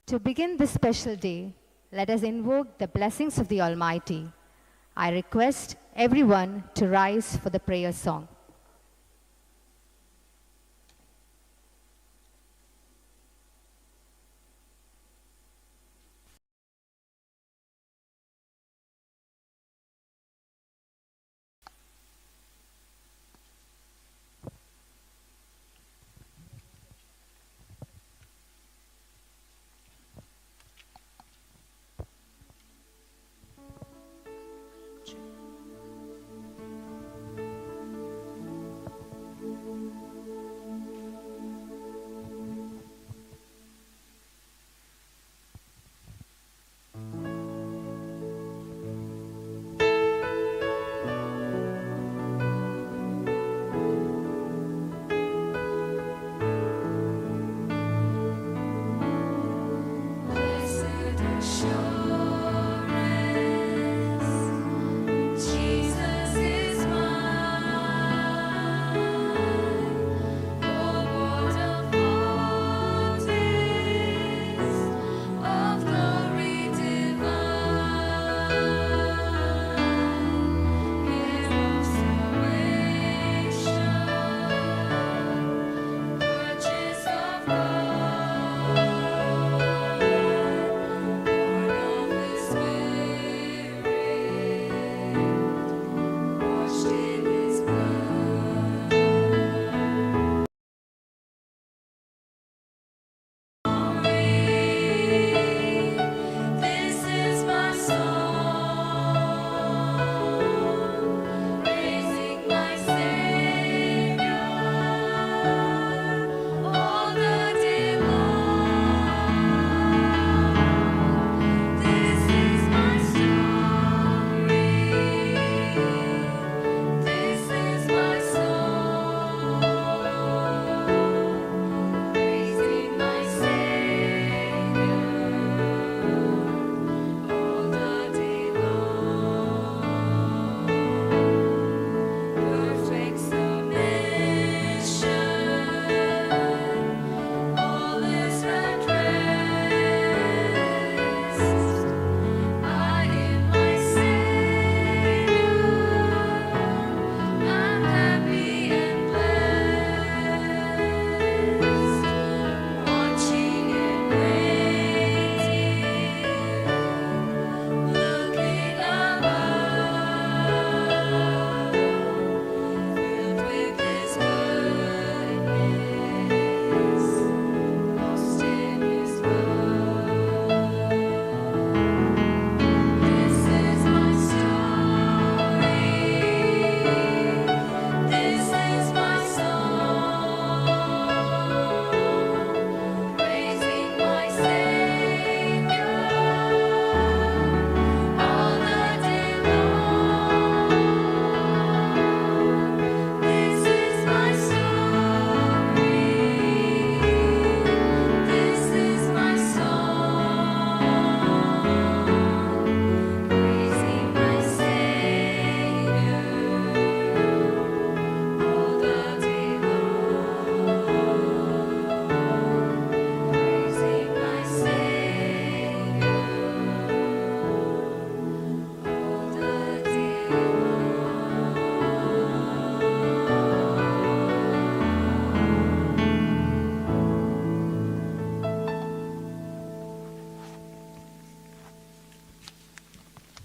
To begin this special day, let us invoke the blessings of the Almighty. I request everyone to rise for the prayer song.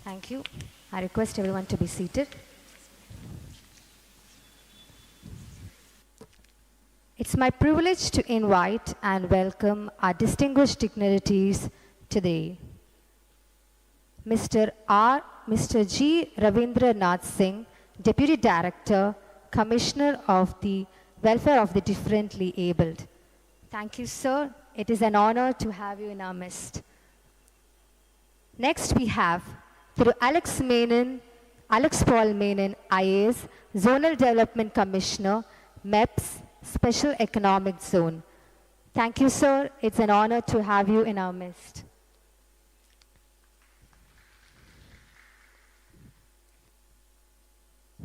Thank you. I request everyone to be seated. It's my privilege to invite and welcome our distinguished dignitaries today. Mr. G. Ravindranath Singh, Deputy Director, Commissioner of the Welfare of the Differently Abled. Thank you, sir. It is an honor to have you in our midst. Next, we have through Alex Paul Menon, IAS, Zonal Development Commissioner, MEPS, Special Economic Zone. Thank you, sir. It's an honor to have you in our midst.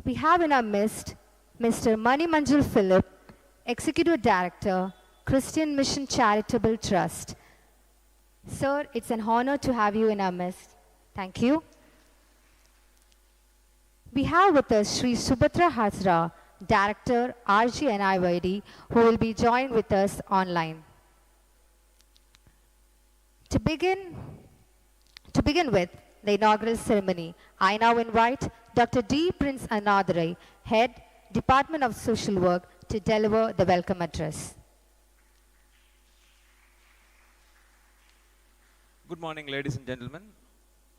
We have in our midst Mr. Mani Manjul Philip, Executive Director, Christian Mission Charitable Trust. Sir, it's an honor to have you in our midst. Thank you. We have with us Sri Subhatra Hazra, Director, RG&IYD, who will be joined with us online. To begin with the inaugural ceremony, I now invite Dr. D. Prince Anadare, Head, Department of Social Work, to deliver the welcome address. Good morning, ladies and gentlemen.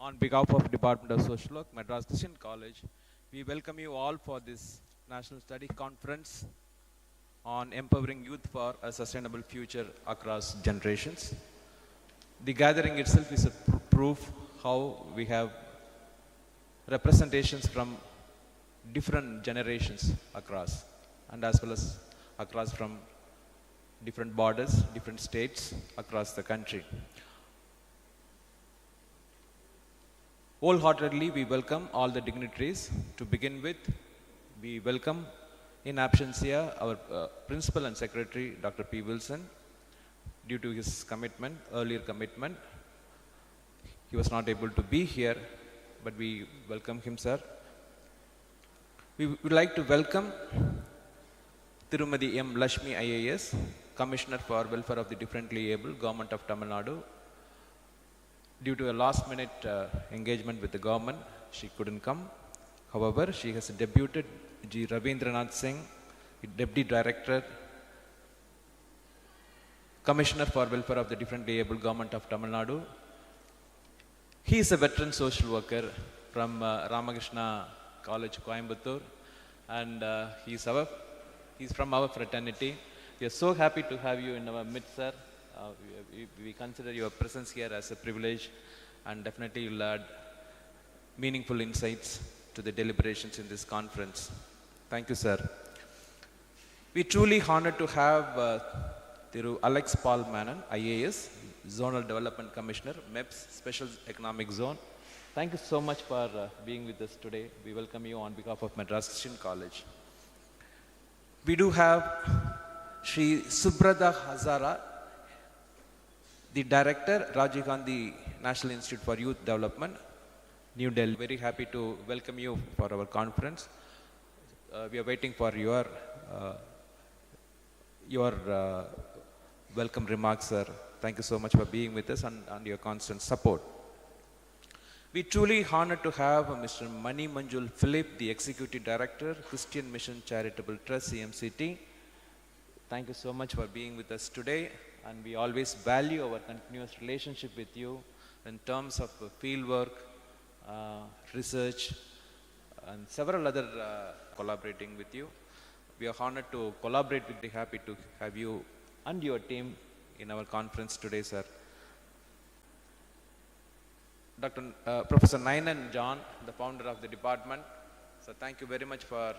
On behalf of Department of Social Work, Madras Christian College, we welcome you all for this National Study Conference on empowering youth for a sustainable future across generations. The gathering itself is a proof how we have representations from different generations across, and as well as across from different borders, different states across the country. Wholeheartedly, we welcome all the dignitaries. To begin with, we welcome in absentia our Principal and Secretary, Dr. P. Wilson. Due to his earlier commitment, he was not able to be here, but we welcome him, sir. We would like to welcome Tirumadi M. Lashmi IAS, Commissioner for Welfare of the Differently Able, Government of Tamil Nadu. Due to a last-minute engagement with the government, she couldn't come. However, she has debuted G. Ravindranath Singh, Deputy Director, Commissioner for Welfare of the Differently Able, Government of Tamil Nadu. He is a veteran social worker from Ramakrishna College, Coimbatore, and he's from our fraternity. We are so happy to have you in our midst, sir. We consider your presence here as a privilege, and definitely you'll add meaningful insights to the deliberations in this conference. Thank you, sir. We truly honored to have Thiru Alex Paul Menon, IAS, Zonal Development Commissioner, MEPS, Special Economic Zone. Thank you so much for being with us today. We welcome you on behalf of Madras Christian College. We do have Sri Subhatra Hazara, the Director, Rajiv Gandhi National Institute for Youth Development, New Delhi. Very happy to welcome you for our conference. We are waiting for your welcome remarks, sir. Thank you so much for being with us and your constant support. We truly honored to have Mr. Mani Manjul Philip, the Executive Director, Christian Mission Charitable Trust, CMCT. Thank you so much for being with us today, and we always value our continuous relationship with you in terms of field work, research, and several other collaborating with you. We are honored to collaborate with you, happy to have you and your team in our conference today, sir. Professor Nainan John, the founder of the department. So thank you very much for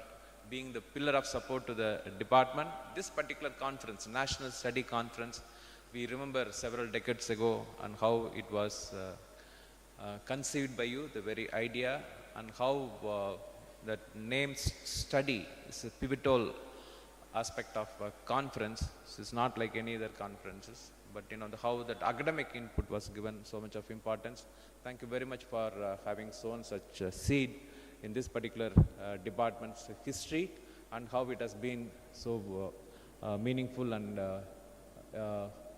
being the pillar of support to the department. This particular conference, National Study Conference, we remember several decades ago and how it was conceived by you, the very idea, and how that name study is a pivotal aspect of a conference. It's not like any other conferences, but how that academic input was given so much of importance. Thank you very much for having sown such a seed in this particular department's history, and how it has been so meaningful and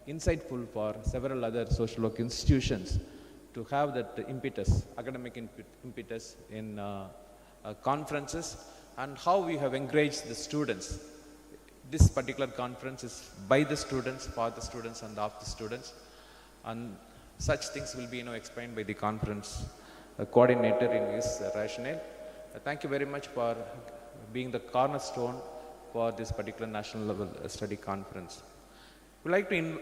insightful for several other social work institutions to have that impetus, academic impetus in conferences, and how we have encouraged the students. This particular conference is by the students, for the students, and of the students, and such things will be explained by the conference coordinator in his rationale. Thank you very much for being the cornerstone for this particular national level study conference. We'd like to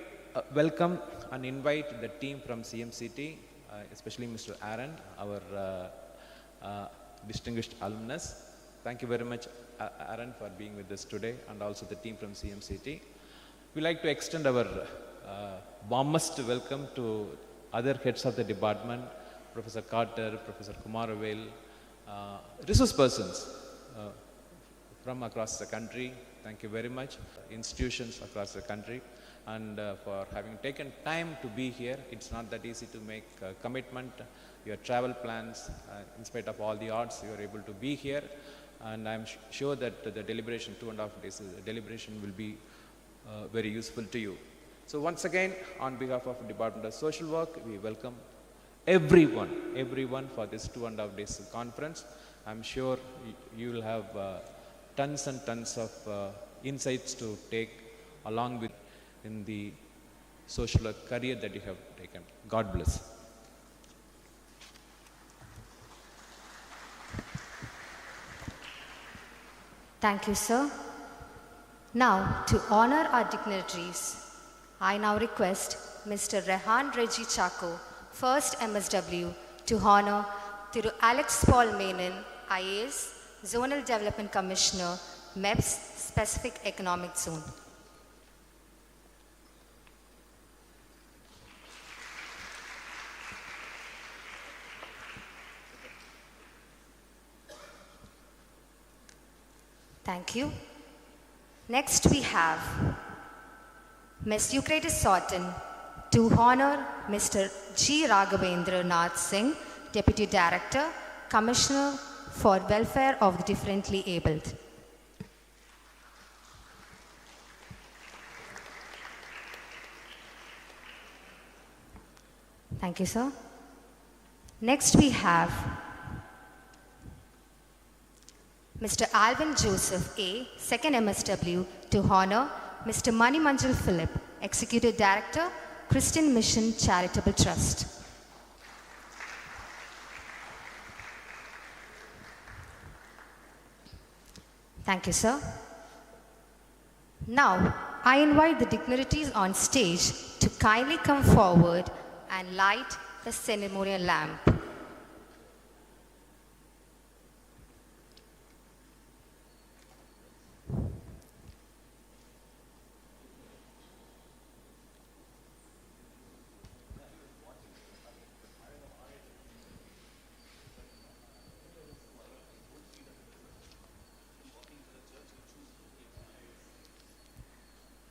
welcome and invite the team from CMCT, especially Mr. Aaron, our distinguished alumnus. Thank you very much, Aaron, for being with us today, and also the team from CMCT. We'd like to extend our warmest welcome to other heads of the department, Professor Carter, Professor Kumaravel, resource persons from across the country, Thank you very much. Institutions across the country and for having taken time to be here. It's not that easy to make a commitment. Your travel plans, in spite of all the odds, you are able to be here. And I'm sure that the deliberation, 2.5 days, deliberation will be very useful to you. So once again, on behalf of Department of Social Work, we welcome everyone for this 2.5 days conference. I'm sure you will have tons and tons of insights to take along with in the social work career that you have taken. God bless. Thank you, sir. Now, to honor our dignitaries, I now request Mr. Rehan Reggie Chako, First MSW, to honor Thiru Alex Paul Menon, IAS, Zonal Development Commissioner, MEPS, Specific Economic Zone. Thank you. Next we have Ms. Eucrates Sorton to honor Mr. G. Raghavendra Nath Singh, Deputy Director, Commissioner for Welfare of the Differently Abled. Thank you, sir. Next we have Mr. Alvin Joseph A., 2nd MSW, to honor Mr. Mani Manjul Philip, Executive Director, Christian Mission Charitable Trust. Thank you, sir. Now, I invite the dignitaries on stage to kindly come forward and light the ceremonial lamp.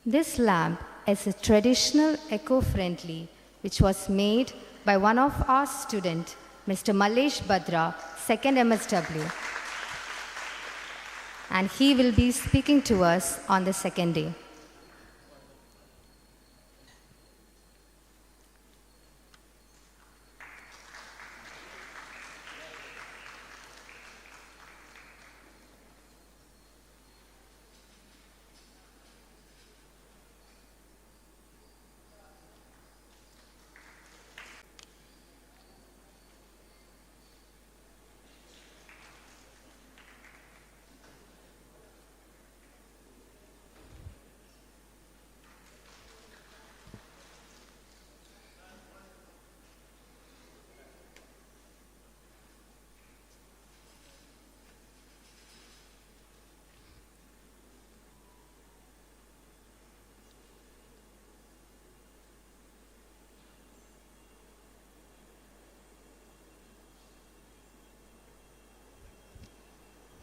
This lamp is a traditional eco-friendly which was made by one of our students, Mr. Mallesh Badra, 2nd MSW. And he will be speaking to us on the second day.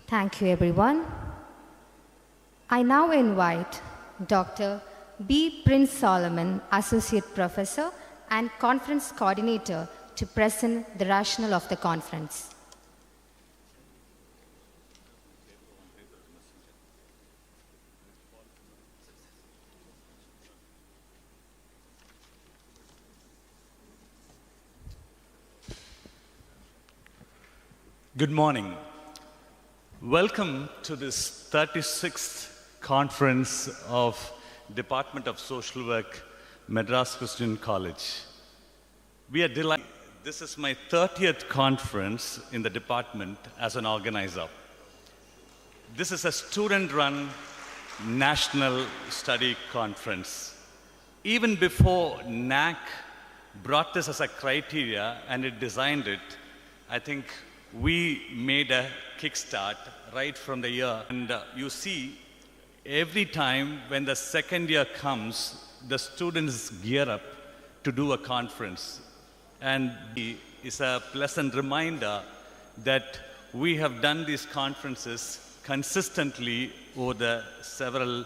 Thank you, everyone. I now invite Dr. B. Prince Solomon, Associate Professor and Conference Coordinator, to present the rationale of the conference. Good morning. Welcome to this 36th conference of Department of Social Work, Madras Christian College. We are delighted. This is my 30th conference in the department as an organizer. This is a student-run national study conference. Even before NAC brought this as a criteria and it designed it, I think we made a kickstart right from the year. And you see, every time when the second year comes, the students gear up to do a conference. And it is a pleasant reminder that we have done these conferences consistently over the several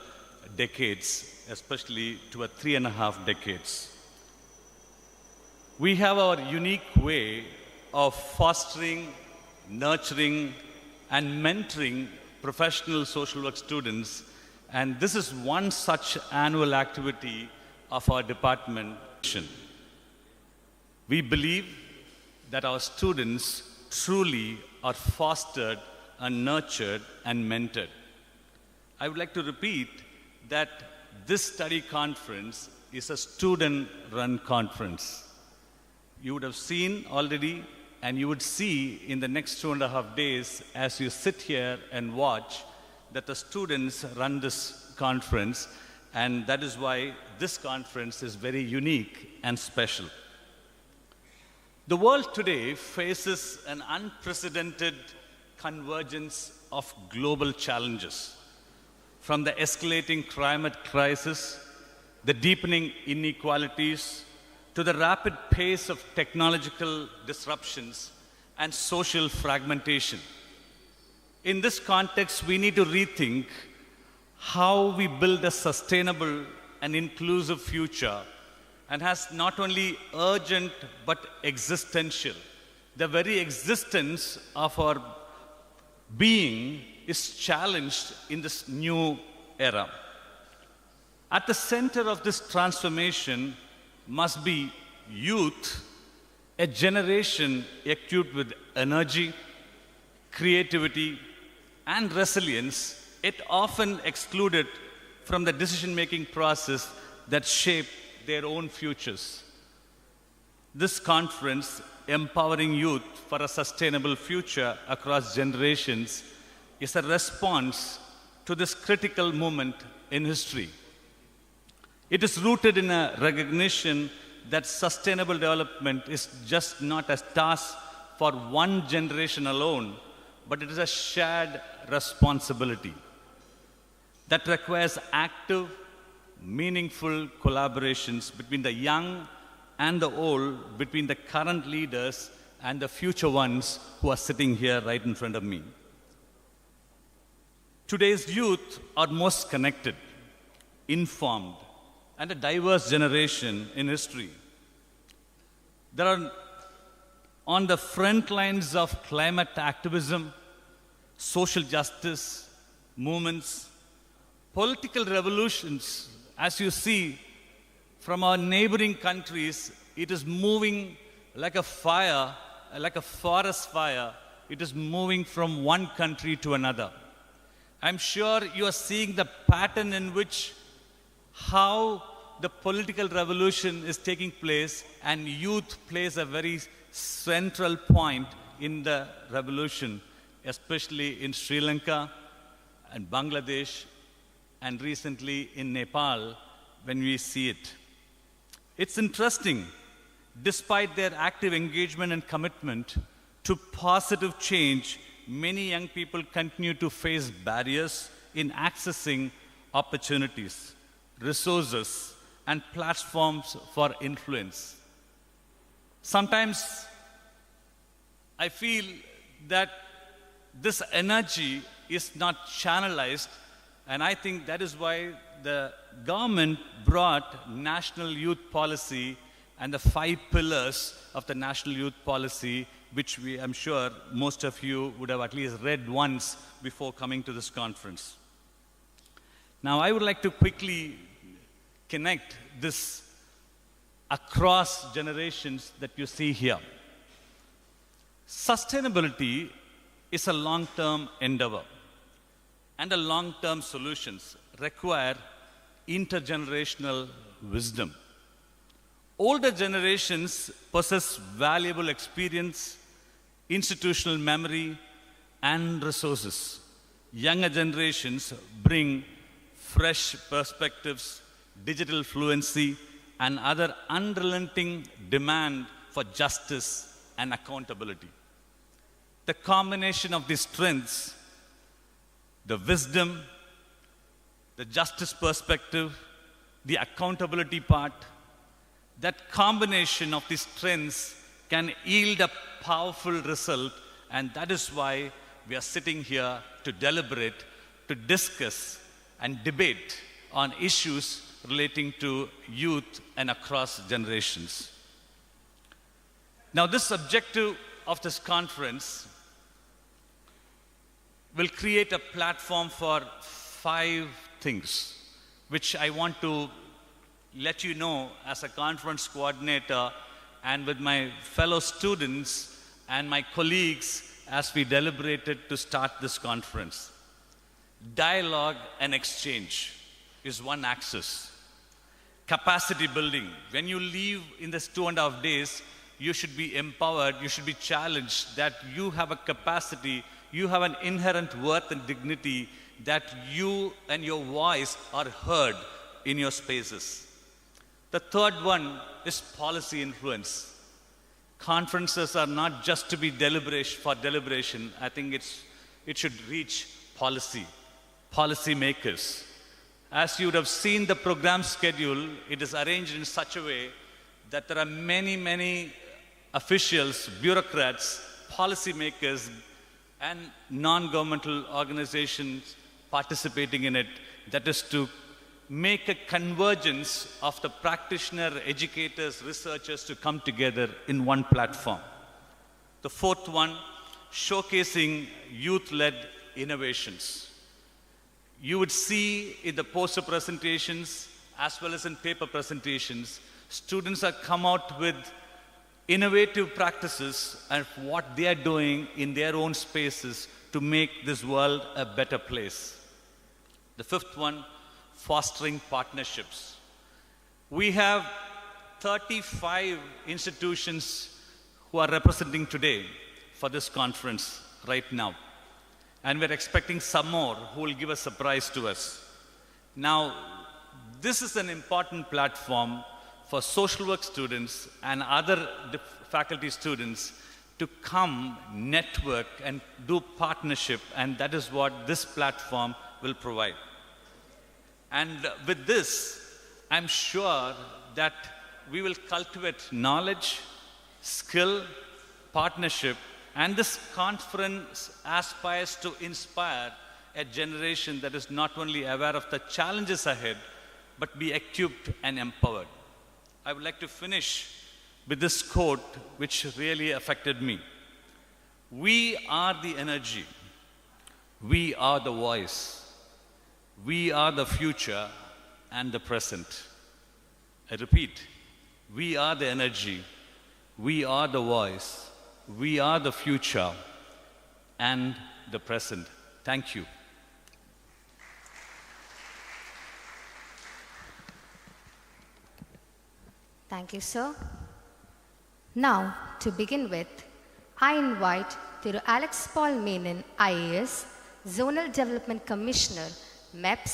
decades, especially to 3.5 decades. We have our unique way of fostering, nurturing, and mentoring professional social work students, and this is one such annual activity of our department. We believe that our students truly are fostered and nurtured and mentored. I would like to repeat that this study conference is a student-run conference. You would have seen already, and you would see in the next 2.5 days as you sit here and watch, that the students run this conference, and that is why this conference is very unique and special. The world today faces an unprecedented convergence of global challenges, from the escalating climate crisis, the deepening inequalities, to the rapid pace of technological disruptions and social fragmentation. In this context, we need to rethink how we build a sustainable and inclusive future, and has not only urgent but existential. The very existence of our being is challenged in this new era. At the center of this transformation must be youth, a generation equipped with energy, creativity, and resilience, yet often excluded from the decision-making process that shape their own futures. This conference, Empowering Youth for a Sustainable Future Across Generations, is a response to this critical moment in history. It is rooted in a recognition that sustainable development is just not a task for one generation alone, but it is a shared responsibility that requires active, meaningful collaborations between the young and the old, between the current leaders and the future ones who are sitting here right in front of me. Today's youth are most connected, informed, and a diverse generation in history. They are on the front lines of climate activism, social justice movements, political revolutions. As you see from our neighboring countries, it is moving like a fire, like a forest fire. It is moving from one country to another. I'm sure you are seeing the pattern in which how the political revolution is taking place, and youth plays a very central point in the revolution, especially in Sri Lanka and Bangladesh, and recently in Nepal, when we see it. It's interesting, despite their active engagement and commitment to positive change, many young people continue to face barriers in accessing opportunities, resources, and platforms for influence. Sometimes I feel that this energy is not channelized, and I think that is why the government brought National Youth Policy and the 5 pillars of the National Youth Policy, which I'm sure most of you would have at least read once before coming to this conference. Now, I would like to quickly connect this across generations that you see here. Sustainability is a long-term endeavor, and long-term solutions require intergenerational wisdom. Older generations possess valuable experience, institutional memory, and resources. Younger generations bring fresh perspectives, digital fluency, and other unrelenting demand for justice and accountability. The combination of these strengths, the wisdom, the justice perspective, the accountability part, that combination of these strengths can yield a powerful result, and that is why we are sitting here to deliberate, to discuss and debate on issues relating to youth and across generations. Now, this objective of this conference will create a platform for 5 things, which I want to let you know as a conference coordinator and with my fellow students and my colleagues as we deliberated to start this conference. Dialogue and exchange is one axis. Capacity building. When you leave in this 2.5 days, you should be empowered, you should be challenged that you have a capacity, you have an inherent worth and dignity that you and your voice are heard in your spaces. The third one is policy influence. Conferences are not just to be deliberation. I think it should reach policymakers. As you would have seen the program schedule, it is arranged in such a way that there are many officials, bureaucrats, policymakers, and non-governmental organizations participating in it. That is to make a convergence of the practitioner, educators, researchers to come together in one platform. The fourth one, showcasing youth-led innovations. You would see in the poster presentations as well as in paper presentations, students have come out with innovative practices and what they are doing in their own spaces to make this world a better place. The fifth one, fostering partnerships. We have 35 institutions who are representing today for this conference right now. And we're expecting some more who will give a surprise to us. Now, this is an important platform for social work students and other faculty students to come, network, and do partnership, and that is what this platform will provide. And with this, I'm sure that we will cultivate knowledge, skill, partnership, and this conference aspires to inspire a generation that is not only aware of the challenges ahead, but be equipped and empowered. I would like to finish with this quote, which really affected me. We are the energy. We are the voice. We are the future and the present. I repeat, we are the energy. We are the voice. We are the future and the present. Thank you. Thank you, sir. Now, to begin with, I invite Thiru Alex Paul Menon, IAS, Zonal Development Commissioner, MEPS,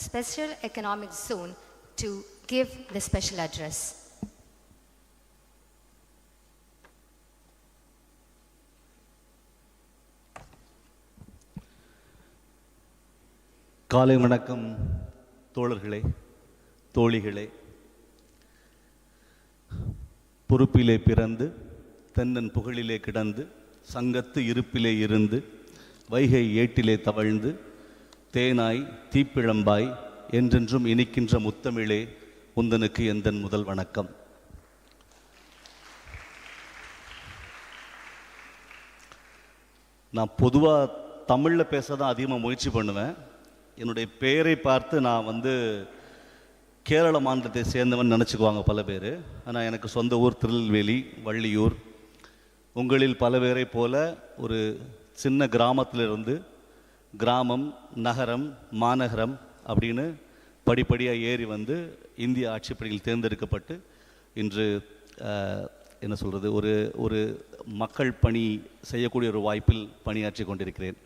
Special Economic Zone, to give the special address. காலை வணக்கம் தோழர்களே, தோழிகளே. பொறுப்பிலே பிறந்து தென்னன் புகழிலே கிடந்து சங்கத்து இருப்பிலே இருந்து வைகை ஏட்டிலே தவழ்ந்து தேனாய் தீப்பிழம்பாய் என்றென்றும் இனிக்கின்ற முத்தமிழே உந்தனுக்கு எந்தன் முதல் வணக்கம். நான் பொதுவாக தமிழில் பேச தான் அதிகமாக முயற்சி பண்ணுவேன். என்னுடைய பெயரை பார்த்து நான் கேரள மாநிலத்தை சேர்ந்தவன் நினச்சிக்குவாங்க பல பேர். ஆனால் எனக்கு சொந்த ஊர் திருநெல்வேலி, வள்ளியூர். உங்களில் பல பேரை போல ஒரு சின்ன கிராமத்திலிருந்து கிராமம், நகரம், மாநகரம் அப்படின்னு படிப்படியாக ஏறி இந்திய ஆட்சிப்படியில் தேர்ந்தெடுக்கப்பட்டு இன்று என்ன சொல்கிறது, ஒரு மக்கள் பணி செய்யக்கூடிய ஒரு வாய்ப்பில் பணியாற்றி கொண்டிருக்கிறேன்.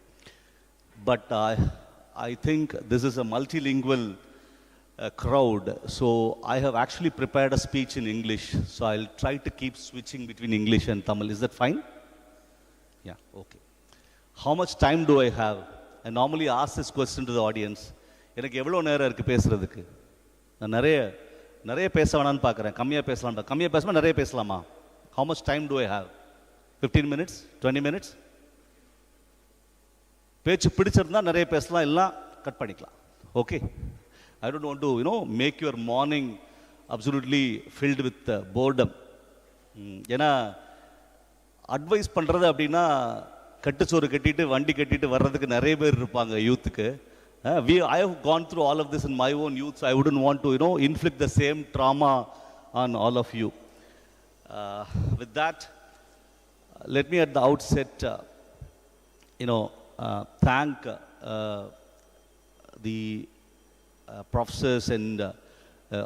But I think this is a multilingual crowd, so I have actually prepared a speech in English, so I'll try to keep switching between English and Tamil. Is that fine? Yeah, okay. How much time do I have? I normally ask this question to the audience. எனக்கு எவ்வளோ நேரம் இருக்குது பேசுகிறதுக்கு? நான் நிறைய பேச வேணான்னு பார்க்குறேன். கம்மியாக பேசலாமா நிறைய பேசலாமா? How much time do I have? 15 minutes? 20 minutes? பேச்சு பிடிச்சிருந்தா நிறைய பேசலாம், எல்லாம் கட் பண்ணிக்கலாம். Okay, I don't want to make your morning absolutely filled with boredom. ஏன்னா அட்வைஸ் பண்ணுறது அப்படின்னா கட்டுச்சோறு கட்டிட்டு வண்டி கட்டிட்டு வர்றதுக்கு நிறைய பேர் இருப்பாங்க யூத்துக்கு. I have gone through all of this in my own youth, so I wouldn't want to inflict the same trauma on all of you. With that, let me at the outset thank the professors and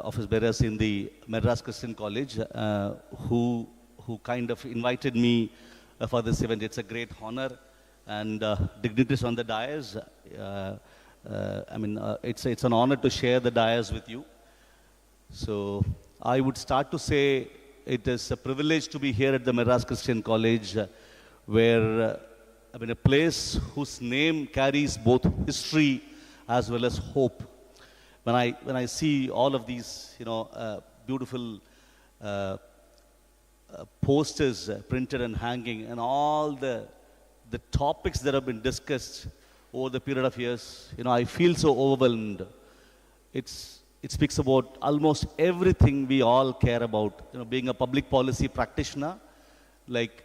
office bearers in the Madras Christian College who kind of invited me for this event. It's a great honor, and dignitaries on the dais. It's an honor to share the dais with you. So I would start to say it is a privilege to be here at the Madras Christian College, where a place whose name carries both history as well as hope. When I see all of these beautiful posters printed and hanging, and all the topics that have been discussed over the period of years, I feel so overwhelmed. It speaks about almost everything we all care about. Being a public policy practitioner, like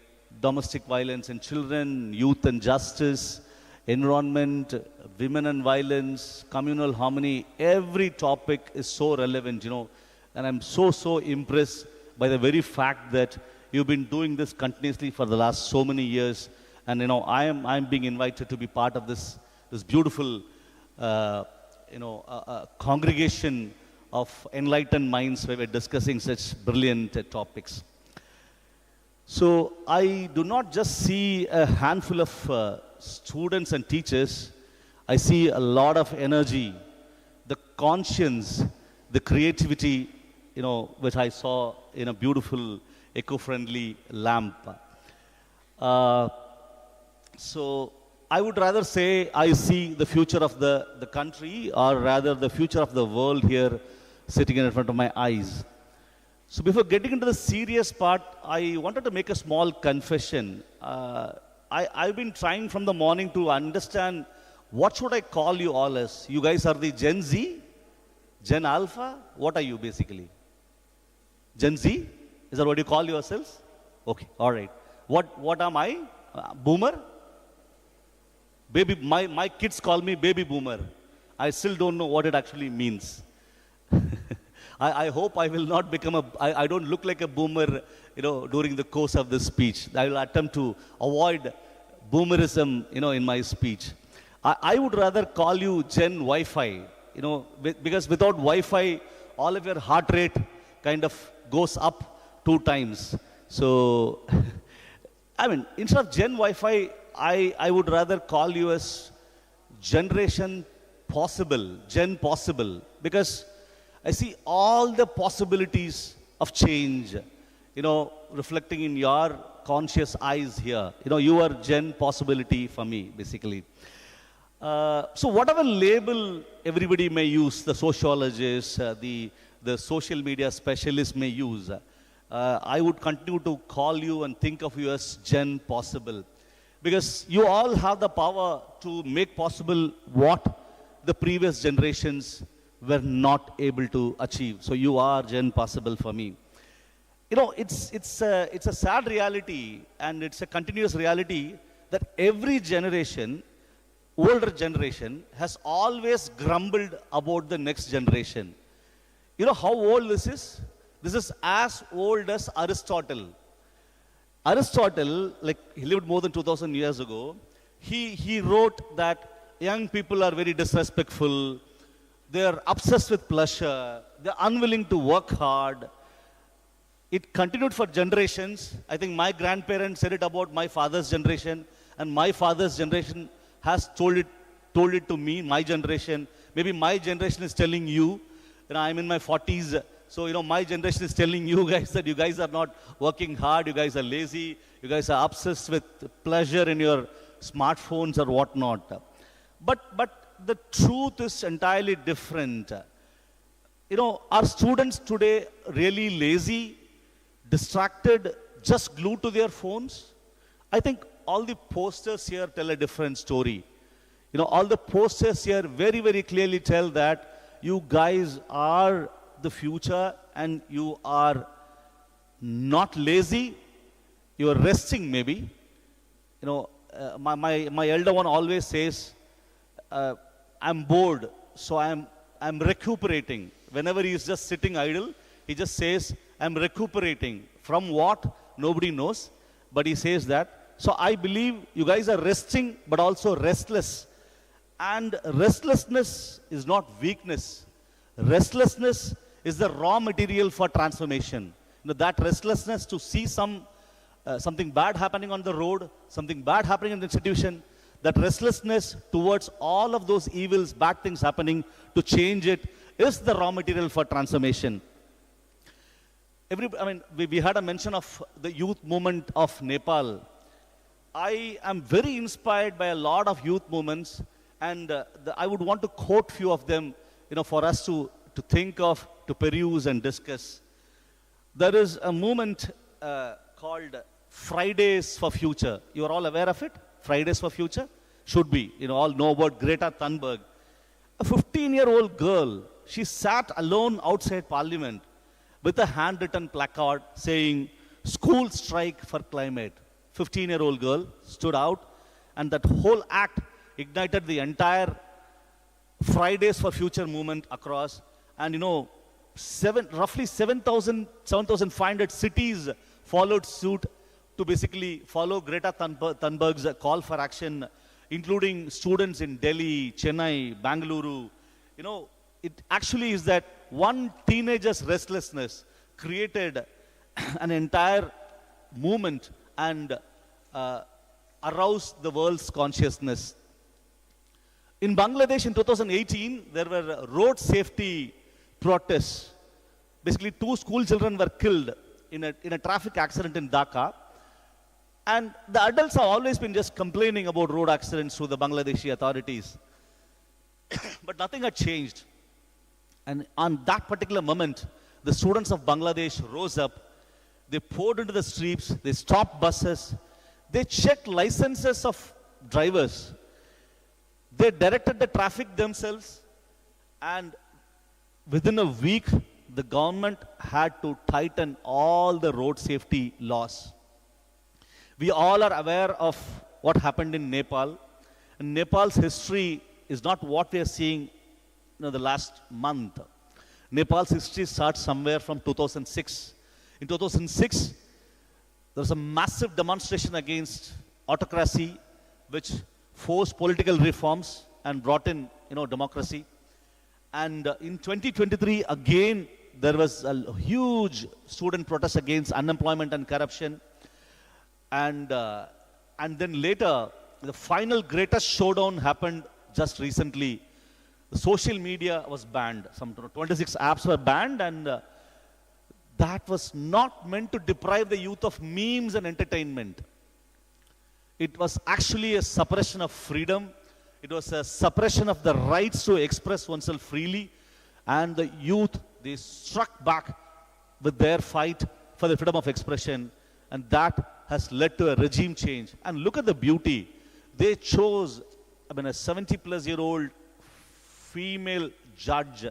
domestic violence in children, youth and justice, environment, women and violence, communal harmony, every topic is so relevant, and I'm so impressed by the very fact that you've been doing this continuously for the last so many years. And I'm being invited to be part of this beautiful congregation of enlightened minds where we're discussing such brilliant topics. So I do not just see a handful of students and teachers. I see a lot of energy, the conscience, the creativity, which I saw in a beautiful eco-friendly lamp. So I would rather say I see the future of the country, or rather the future of the world here sitting in front of my eyes. So before getting into the serious part, I wanted to make a small confession. I've been trying from the morning to understand what should I call you all as. You guys are the Gen Z? Gen Alpha? What are you basically? Gen Z? Is that what you call yourselves? Okay, all right. What am I? Boomer? Baby, my kids call me baby boomer. I still don't know what it actually means. I hope I will not become I don't look like a boomer, during the course of this speech. I will attempt to avoid boomerism, in my speech. I would rather call you Gen Wi-Fi, because without Wi-Fi, all of your heart rate kind of goes up 2 times. So, instead of Gen Wi-Fi, I would rather call you as Generation Possible, Gen Possible, because I see all the possibilities of change, reflecting in your conscious eyes here. You are Gen Possibility for me, basically. So whatever label everybody may use, the sociologists, the social media specialists may use, I would continue to call you and think of you as Gen Possible. Because you all have the power to make possible what the previous generations were not able to achieve. So you are Gen Possible for me. It's a sad reality, and it's a continuous reality that every generation, older generation, has always grumbled about the next generation. You know how old this is? This is as old as Aristotle. Aristotle, he lived more than 2000 years ago. He wrote that young people are very disrespectful, they are obsessed with pleasure, they are unwilling to work hard. It continued for generations. I think my grandparents said it about my father's generation, and my father's generation has told it to me, my generation. Maybe my generation is telling you, I'm in my 40s, so my generation is telling you guys that you guys are not working hard, you guys are lazy, you guys are obsessed with pleasure in your smartphones or whatnot. But the truth is entirely different. Are students today really lazy, distracted, just glued to their phones? I think all the posters here tell a different story. All the posters here very, very clearly tell that you guys are the future and you are not lazy, you are resting maybe. My elder one always says, I'm bored, so I'm recuperating. Whenever he is just sitting idle, he just says, I'm recuperating. From what? Nobody knows, but he says that. So I believe you guys are resting, but also restless. And restlessness is not weakness. Restlessness is the raw material for transformation. That restlessness to see something bad happening on the road, something bad happening in the institution, that restlessness towards all of those evils, bad things happening, to change it, is the raw material for transformation. We had a mention of the youth movement of Nepal. I am very inspired by a lot of youth movements, and I would want to quote few of them, for us to think of, to peruse and discuss. There is a movement called Fridays for Future. You are all aware of it? Fridays for Future? Should be. All know about Greta Thunberg. A 15-year-old girl, she sat alone outside Parliament with a handwritten placard saying, "School strike for climate." 15-year-old girl stood out, and that whole act ignited the entire Fridays for Future movement across. And roughly 7,500 cities followed suit to basically follow Greta Thunberg's call for action, including students in Delhi, Chennai, Bangalore. It actually is that one teenager's restlessness created an entire movement and aroused the world's consciousness. In Bangladesh in 2018, there were road safety protests. Basically, 2 school children were killed in a traffic accident in Dhaka. And the adults have always been just complaining about road accidents to the Bangladeshi authorities. But nothing had changed. And on that particular moment, the students of Bangladesh rose up. They poured into the streets. They stopped buses. They checked licenses of drivers. They directed the traffic themselves. And within a week, the government had to tighten all the road safety laws. We all are aware of what happened in Nepal. And Nepal's history is not what we are seeing the last month. Nepal's history starts somewhere from 2006. In 2006, there was a massive demonstration against autocracy, which forced political reforms and brought in democracy. And in 2023, again, there was a huge student protest against unemployment and corruption. And then later, the final greatest showdown happened just recently. The social media was banned. Some 26 apps were banned, and that was not meant to deprive the youth of memes and entertainment. It was actually a suppression of freedom. It was a suppression of the rights to express oneself freely. And the youth, they struck back with their fight for the freedom of expression. And that has led to a regime change. And look at the beauty. They chose a 70-plus-year-old female judge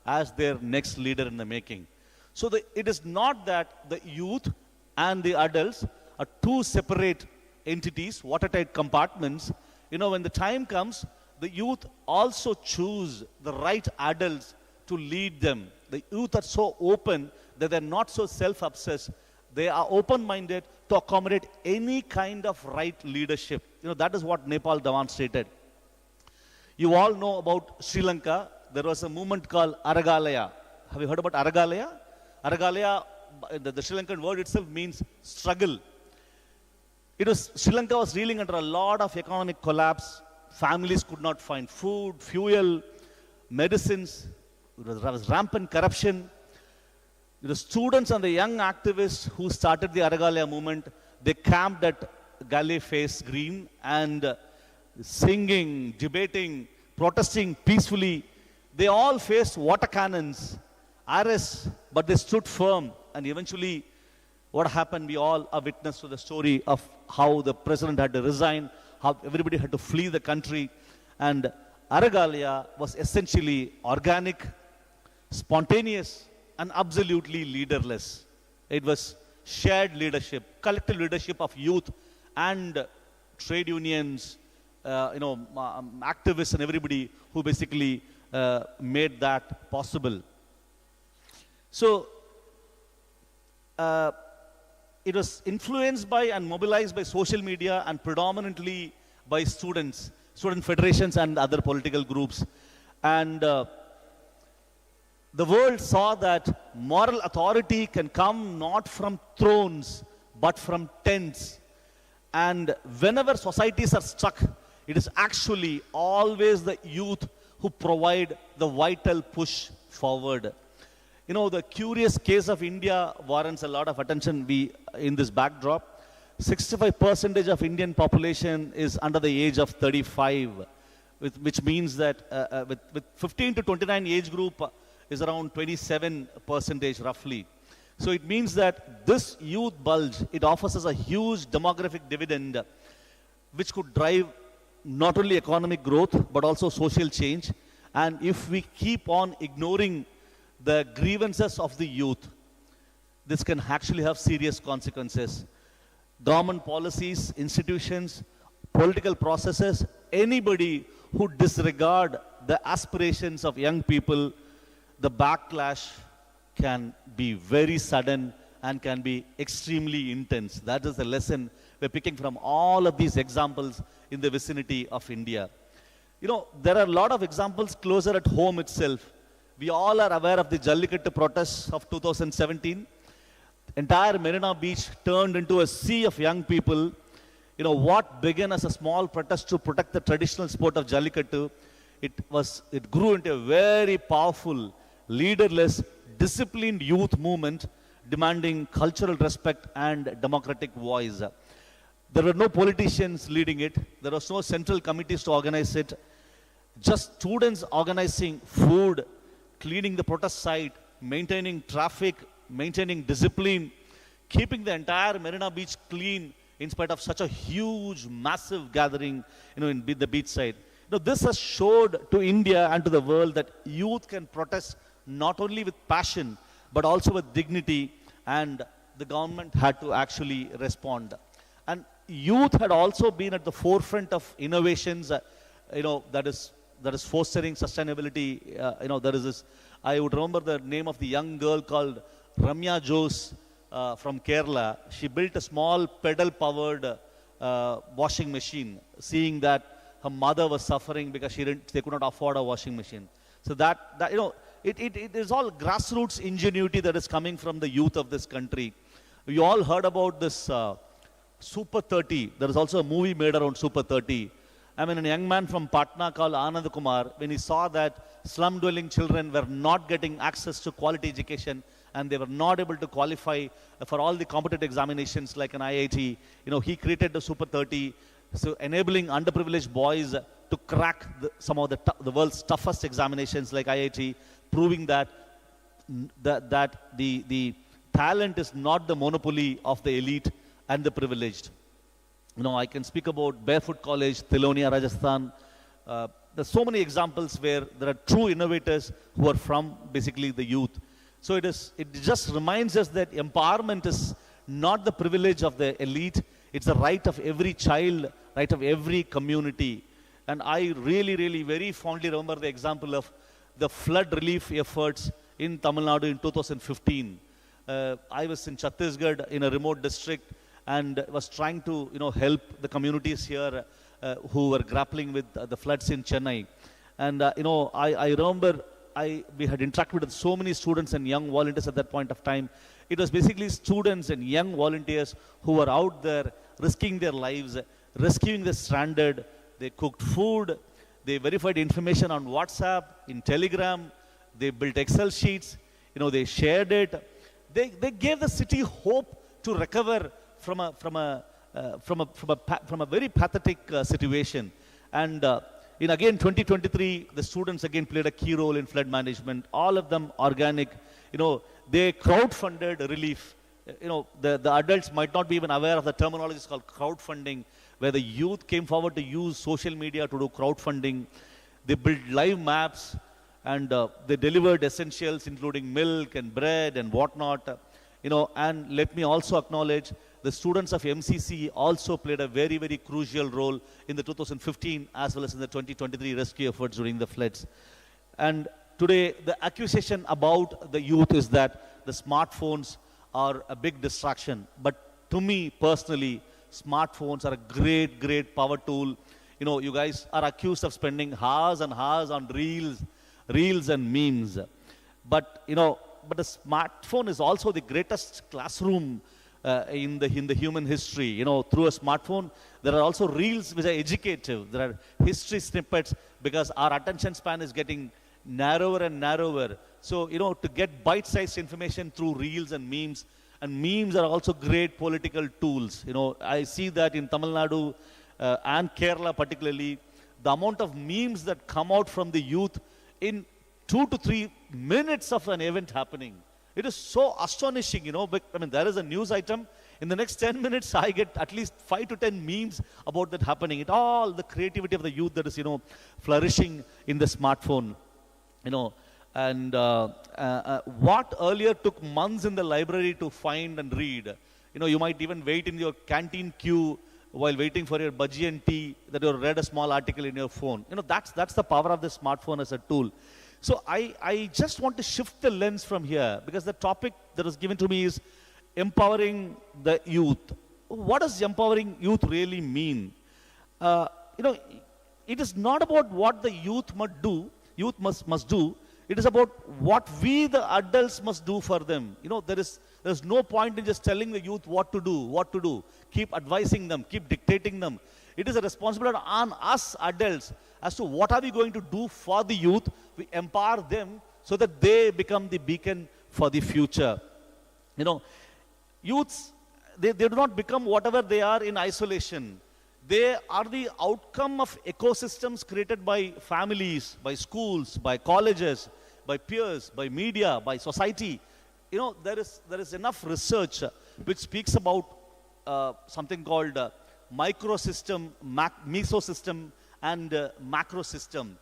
as their next leader in the making. So it is not that the youth and the adults are two separate entities, watertight compartments. When the time comes, the youth also choose the right adults to lead them. The youth are so open that they're not so self-obsessed. They are open-minded to accommodate any kind of right leadership. That is what Nepal demonstrated. You all know about Sri Lanka. There was a movement called Aragalaya. Have you heard about Aragalaya? Aragalaya, the Sri Lankan word itself means struggle. Sri Lanka was reeling under a lot of economic collapse. Families could not find food, fuel, medicines. There was rampant corruption. The students and the young activists who started the Aragalaya movement, they camped at Galley Face Green and singing, debating, protesting peacefully. They all faced water cannons, arrests, but they stood firm. And eventually, what happened, we all are witness to the story of how the president had to resign, how everybody had to flee the country. And Aragalia was essentially organic, spontaneous, and absolutely leaderless. It was shared leadership, collective leadership of youth and trade unions, activists and everybody who basically made that possible. So, it was influenced by and mobilized by social media and predominantly by students, student federations and other political groups. And the world saw that moral authority can come not from thrones, but from tents. And whenever societies are stuck, it is actually always the youth who provide the vital push forward. You know, the curious case of India warrants a lot of attention in this backdrop. 65% of Indian population is under the age of 35, which means that with 15 to 29 age group is around 27% roughly. So it means that this youth bulge, it offers us a huge demographic dividend which could drive not only economic growth but also social change. And if we keep on ignoring the grievances of the youth, this can actually have serious consequences. Government policies, institutions, political processes, anybody who disregard the aspirations of young people, the backlash can be very sudden and can be extremely intense. That is the lesson we're picking from all of these examples in the vicinity of India. You know, there are a lot of examples closer at home itself. We all are aware of the Jallikattu protests of 2017. Entire Marina Beach turned into a sea of young people. You know, what began as a small protest to protect the traditional sport of Jallikattu, it grew into a very powerful, leaderless, disciplined youth movement demanding cultural respect and democratic voice. There were no politicians leading it. There was no central committees to organize it. Just students organizing food, cleaning the protest site, maintaining traffic, maintaining discipline, keeping the entire Marina Beach clean in spite of such a huge, massive gathering, in the beach side. This has showed to India and to the world that youth can protest not only with passion, but also with dignity, and the government had to actually respond. And youth had also been at the forefront of innovations, that is fostering sustainability. There is this, I would remember the name of the young girl called Ramya Jose from Kerala. She built a small pedal-powered washing machine, seeing that her mother was suffering because they could not afford a washing machine. So it is all grassroots ingenuity that is coming from the youth of this country. You all heard about this Super 30. There is also a movie made around Super 30. A young man from Patna called Anand Kumar, when he saw that slum-dwelling children were not getting access to quality education and they were not able to qualify for all the competitive examinations like an IIT, he created the Super 30, so enabling underprivileged boys to crack some of the world's toughest examinations like IIT, proving that the talent is not the monopoly of the elite and the privileged. I can speak about Barefoot College, Thilonia, Rajasthan. There's so many examples where there are true innovators who are from basically the youth. So it just reminds us that empowerment is not the privilege of the elite. It's the right of every child, right of every community. And I really, really very fondly remember the example of the flood relief efforts in Tamil Nadu in 2015. I was in Chhattisgarh in a remote district and was trying to help the communities here who were grappling with the floods in Chennai. And I remember we had interacted with so many students and young volunteers at that point of time. It was basically students and young volunteers who were out there risking their lives, rescuing the stranded. They cooked food, they verified information on WhatsApp, in Telegram, they built Excel sheets, they shared it. They gave the city hope to recover from a very pathetic situation. And in again 2023, the students again played a key role in flood management. All of them organic. They crowdfunded relief. The adults might not be even aware of the terminology. It's called crowdfunding. where the youth came forward to use social media to do crowdfunding. They built live maps, and they delivered essentials including milk and bread and whatnot. And let me also acknowledge the students of MCC also played a very, very crucial role in the 2015 as well as in the 2023 rescue efforts during the floods. And today, the accusation about the youth is that the smartphones are a big distraction. But to me personally, smartphones are a great, great power tool. You guys are accused of spending hours and hours on reels and memes. But the smartphone is also the greatest classroom in the human history. Through a smartphone, there are also reels which are educative. There are history snippets because our attention span is getting narrower and narrower. So, to get bite-sized information through reels and memes are also great political tools. I see that in Tamil Nadu and Kerala particularly, the amount of memes that come out from the youth in 2 to 3 minutes of an event happening. It is so astonishing, but there is a news item. In the next 10 minutes, I get at least 5 to 10 memes about that happening. It all the creativity of the youth that is, flourishing in the smartphone. And what earlier took months in the library to find and read, you might even wait in your canteen queue while waiting for your bhaji and tea, that you read a small article in your phone. That's the power of the smartphone as a tool. So I just want to shift the lens from here, because the topic that was given to me is empowering the youth. What does empowering youth really mean? It is not about what the youth must do. It is about what we, the adults, must do for them. There's no point in just telling the youth what to do. Keep advising them, keep dictating them. It is a responsibility on us adults as to what are we going to do for the youth. We empower them so that they become the beacon for the future. Youths, they do not become whatever they are in isolation. They are the outcome of ecosystems created by families, by schools, by colleges, by peers, by media, by society. There is enough research which speaks about something called microsystem, mesosystem, and macrosystem.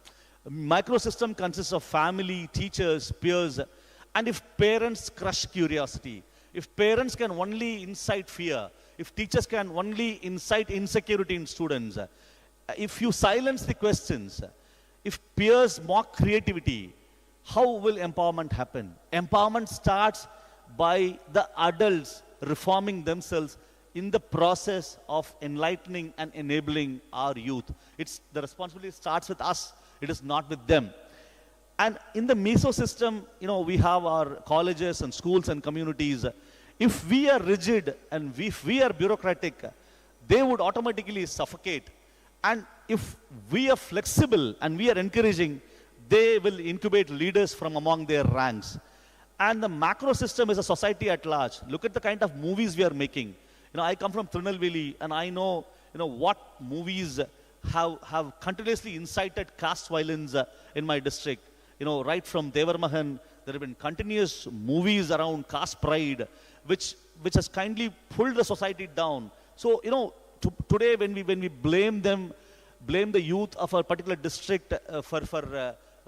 Microsystem consists of family, teachers, peers, and if parents crush curiosity, if parents can only incite fear, if teachers can only incite insecurity in students, if you silence the questions, if peers mock creativity, how will empowerment happen? Empowerment starts by the adults reforming themselves in the process of enlightening and enabling our youth. The responsibility starts with us. It is not with them. And in the mesosystem, we have our colleges and schools and communities. If we are rigid and if we are bureaucratic, they would automatically suffocate. And if we are flexible and we are encouraging, they will incubate leaders from among their ranks. And the macro system is a society at large. Look at the kind of movies we are making. I come from Tirunelveli, and I know, what movies have continuously incited caste violence in my district. Right from Devar Mahan, there have been continuous movies around caste pride, which has kindly pulled the society down. So, today when we blame the youth of a particular district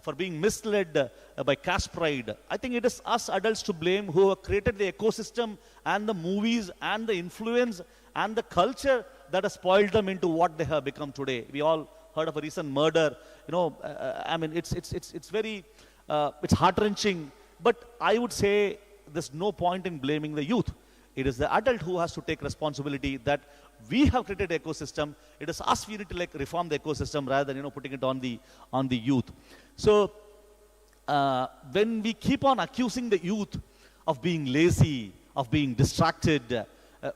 for being misled by caste pride, I think it is us adults to blame who have created the ecosystem and the movies and the influence and the culture that has spoiled them into what they have become today. We all heard of a recent murder. It's very it's heart-wrenching. But I would say there's no point in blaming the youth. It is the adult who has to take responsibility that we have created an ecosystem. It is us we need to reform the ecosystem rather than putting it on the youth. So when we keep on accusing the youth of being lazy, of being distracted,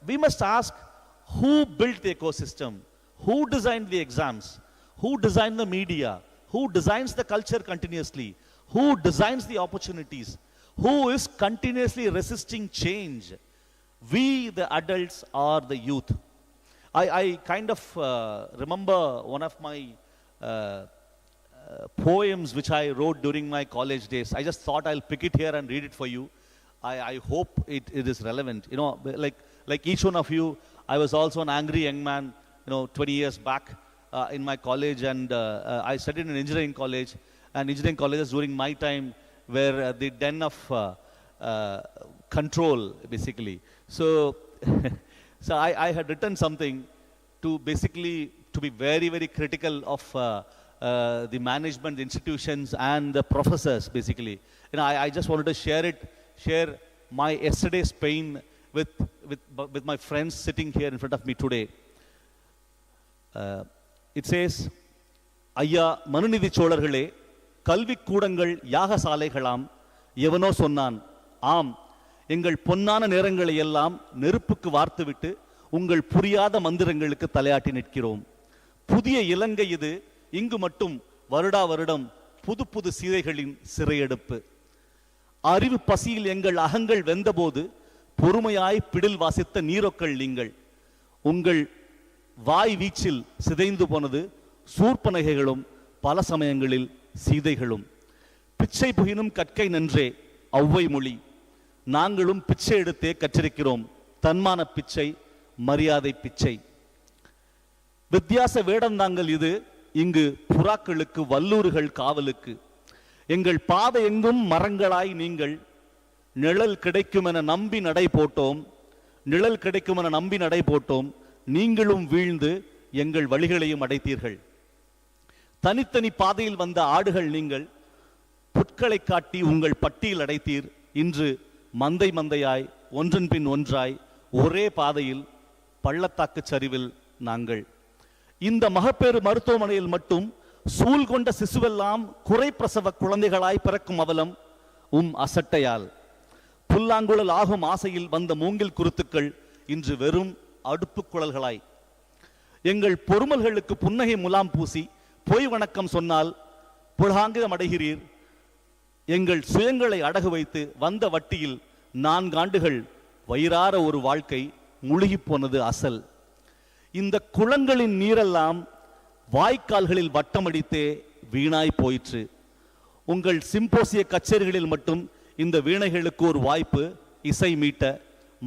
we must ask, who built the ecosystem? Who designed the exams? Who designed the media? Who designs the culture continuously? Who designs the opportunities? Who is continuously resisting change? We, the adults, are the youth. I kind of remember one of my poems which I wrote during my college days. I just thought I'll pick it here and read it for you. I hope it is relevant. Like each one of you, I was also an angry young man, 20 years back in my college, and I studied in engineering college, and engineering colleges during my time were the den of control, basically. So, so I had written something to basically to be very, very critical of the management, the institutions, and the professors, basically. I just wanted to share my yesterday's pain with my friends sitting here in front of me today. It says, ஐயா மனுநீதி சோழர்களே, கல்வி கூடங்கள் யாகசாலைகளாம் எவனோ சொன்னான். ஆம், எங்கள் பொன்னான நேரங்களை எல்லாம் நெருப்புக்கு வார்த்துவிட்டு உங்கள் புரியாத மந்திரங்களுக்கு தலையாட்டி நிற்கிறோம். புதிய இலங்கை இது, இங்கு மட்டும் வருடா வருடம் புது புது சீதைகளின் சிறையெடுப்பு. அறிவு பசியில் எங்கள் அகங்கள் வெந்தபோது பொறுமையாய் பிடில் வாசித்த நீரொக்கள் நீங்கள். உங்கள் வாய் வீச்சில் சிதைந்து போனது சூர்பனகைகளும் பல சமயங்களில் சீதைகளும். பிச்சை புகினும் கற்கை நன்றே ஔவை மொழி. நாங்களும் பிச்சை எடுத்தே கற்றிருக்கிறோம், தன்மான பிச்சை, மரியாதை பிச்சை. வித்தியாச வேடந்தாங்கள் இது, இங்கு புறாக்களுக்கு வல்லூறுகள் காவலுக்கு. எங்கள் பாதை எங்கும் மரங்களாய் நீங்கள். நிழல் கிடைக்கும் என நம்பி நடை போட்டோம், நிழல் கிடைக்கும் என நம்பி நடை போட்டோம். நீங்களும் வீழ்ந்து எங்கள் வழிகளையும் அடைத்தீர்கள். தனித்தனி பாதையில் வந்த ஆடுகள் நீங்கள். புட்களை காட்டி உங்கள் பட்டியில் அடைத்தீர். இன்று மந்தை மந்தையாய் ஒன்றன் பின் ஒன்றாய் ஒரே பாதையில் பள்ளத்தாக்கு சரிவில் நாங்கள். இந்த மகப்பேறு மருத்துவமனையில் மட்டும் சூழ் கொண்ட சிசுவெல்லாம் குறைப்பிரசவ குழந்தைகளாய் பிறக்கும் அவலம் அசட்டையால். புல்லாங்குழல் ஆகும் ஆசையில் வந்த மூங்கில் குருத்துக்கள் இன்று வெறும் அடுப்பு குழல்களாய். எங்கள் பொறுமல்களுக்கு புன்னகை முலாம் பூசி பொய் வணக்கம் சொன்னால் புலகாங்கிதம் அடைகிறீர். எங்கள் சுயங்களை அடகு வைத்து வந்த வட்டியில் 4 ஆண்டுகள் வயிறார ஒரு வாழ்க்கை முழுகி போனது அசல். இந்த குளங்களின் நீரெல்லாம் வாய்க்கால்களில் வட்டமடித்தே வீணாய் போயிற்று. உங்கள் சிம்போசிய கச்சேரிகளில் மட்டும் இந்த வீணைகளுக்கு ஒரு வாய்ப்பு இசை மீட்ட.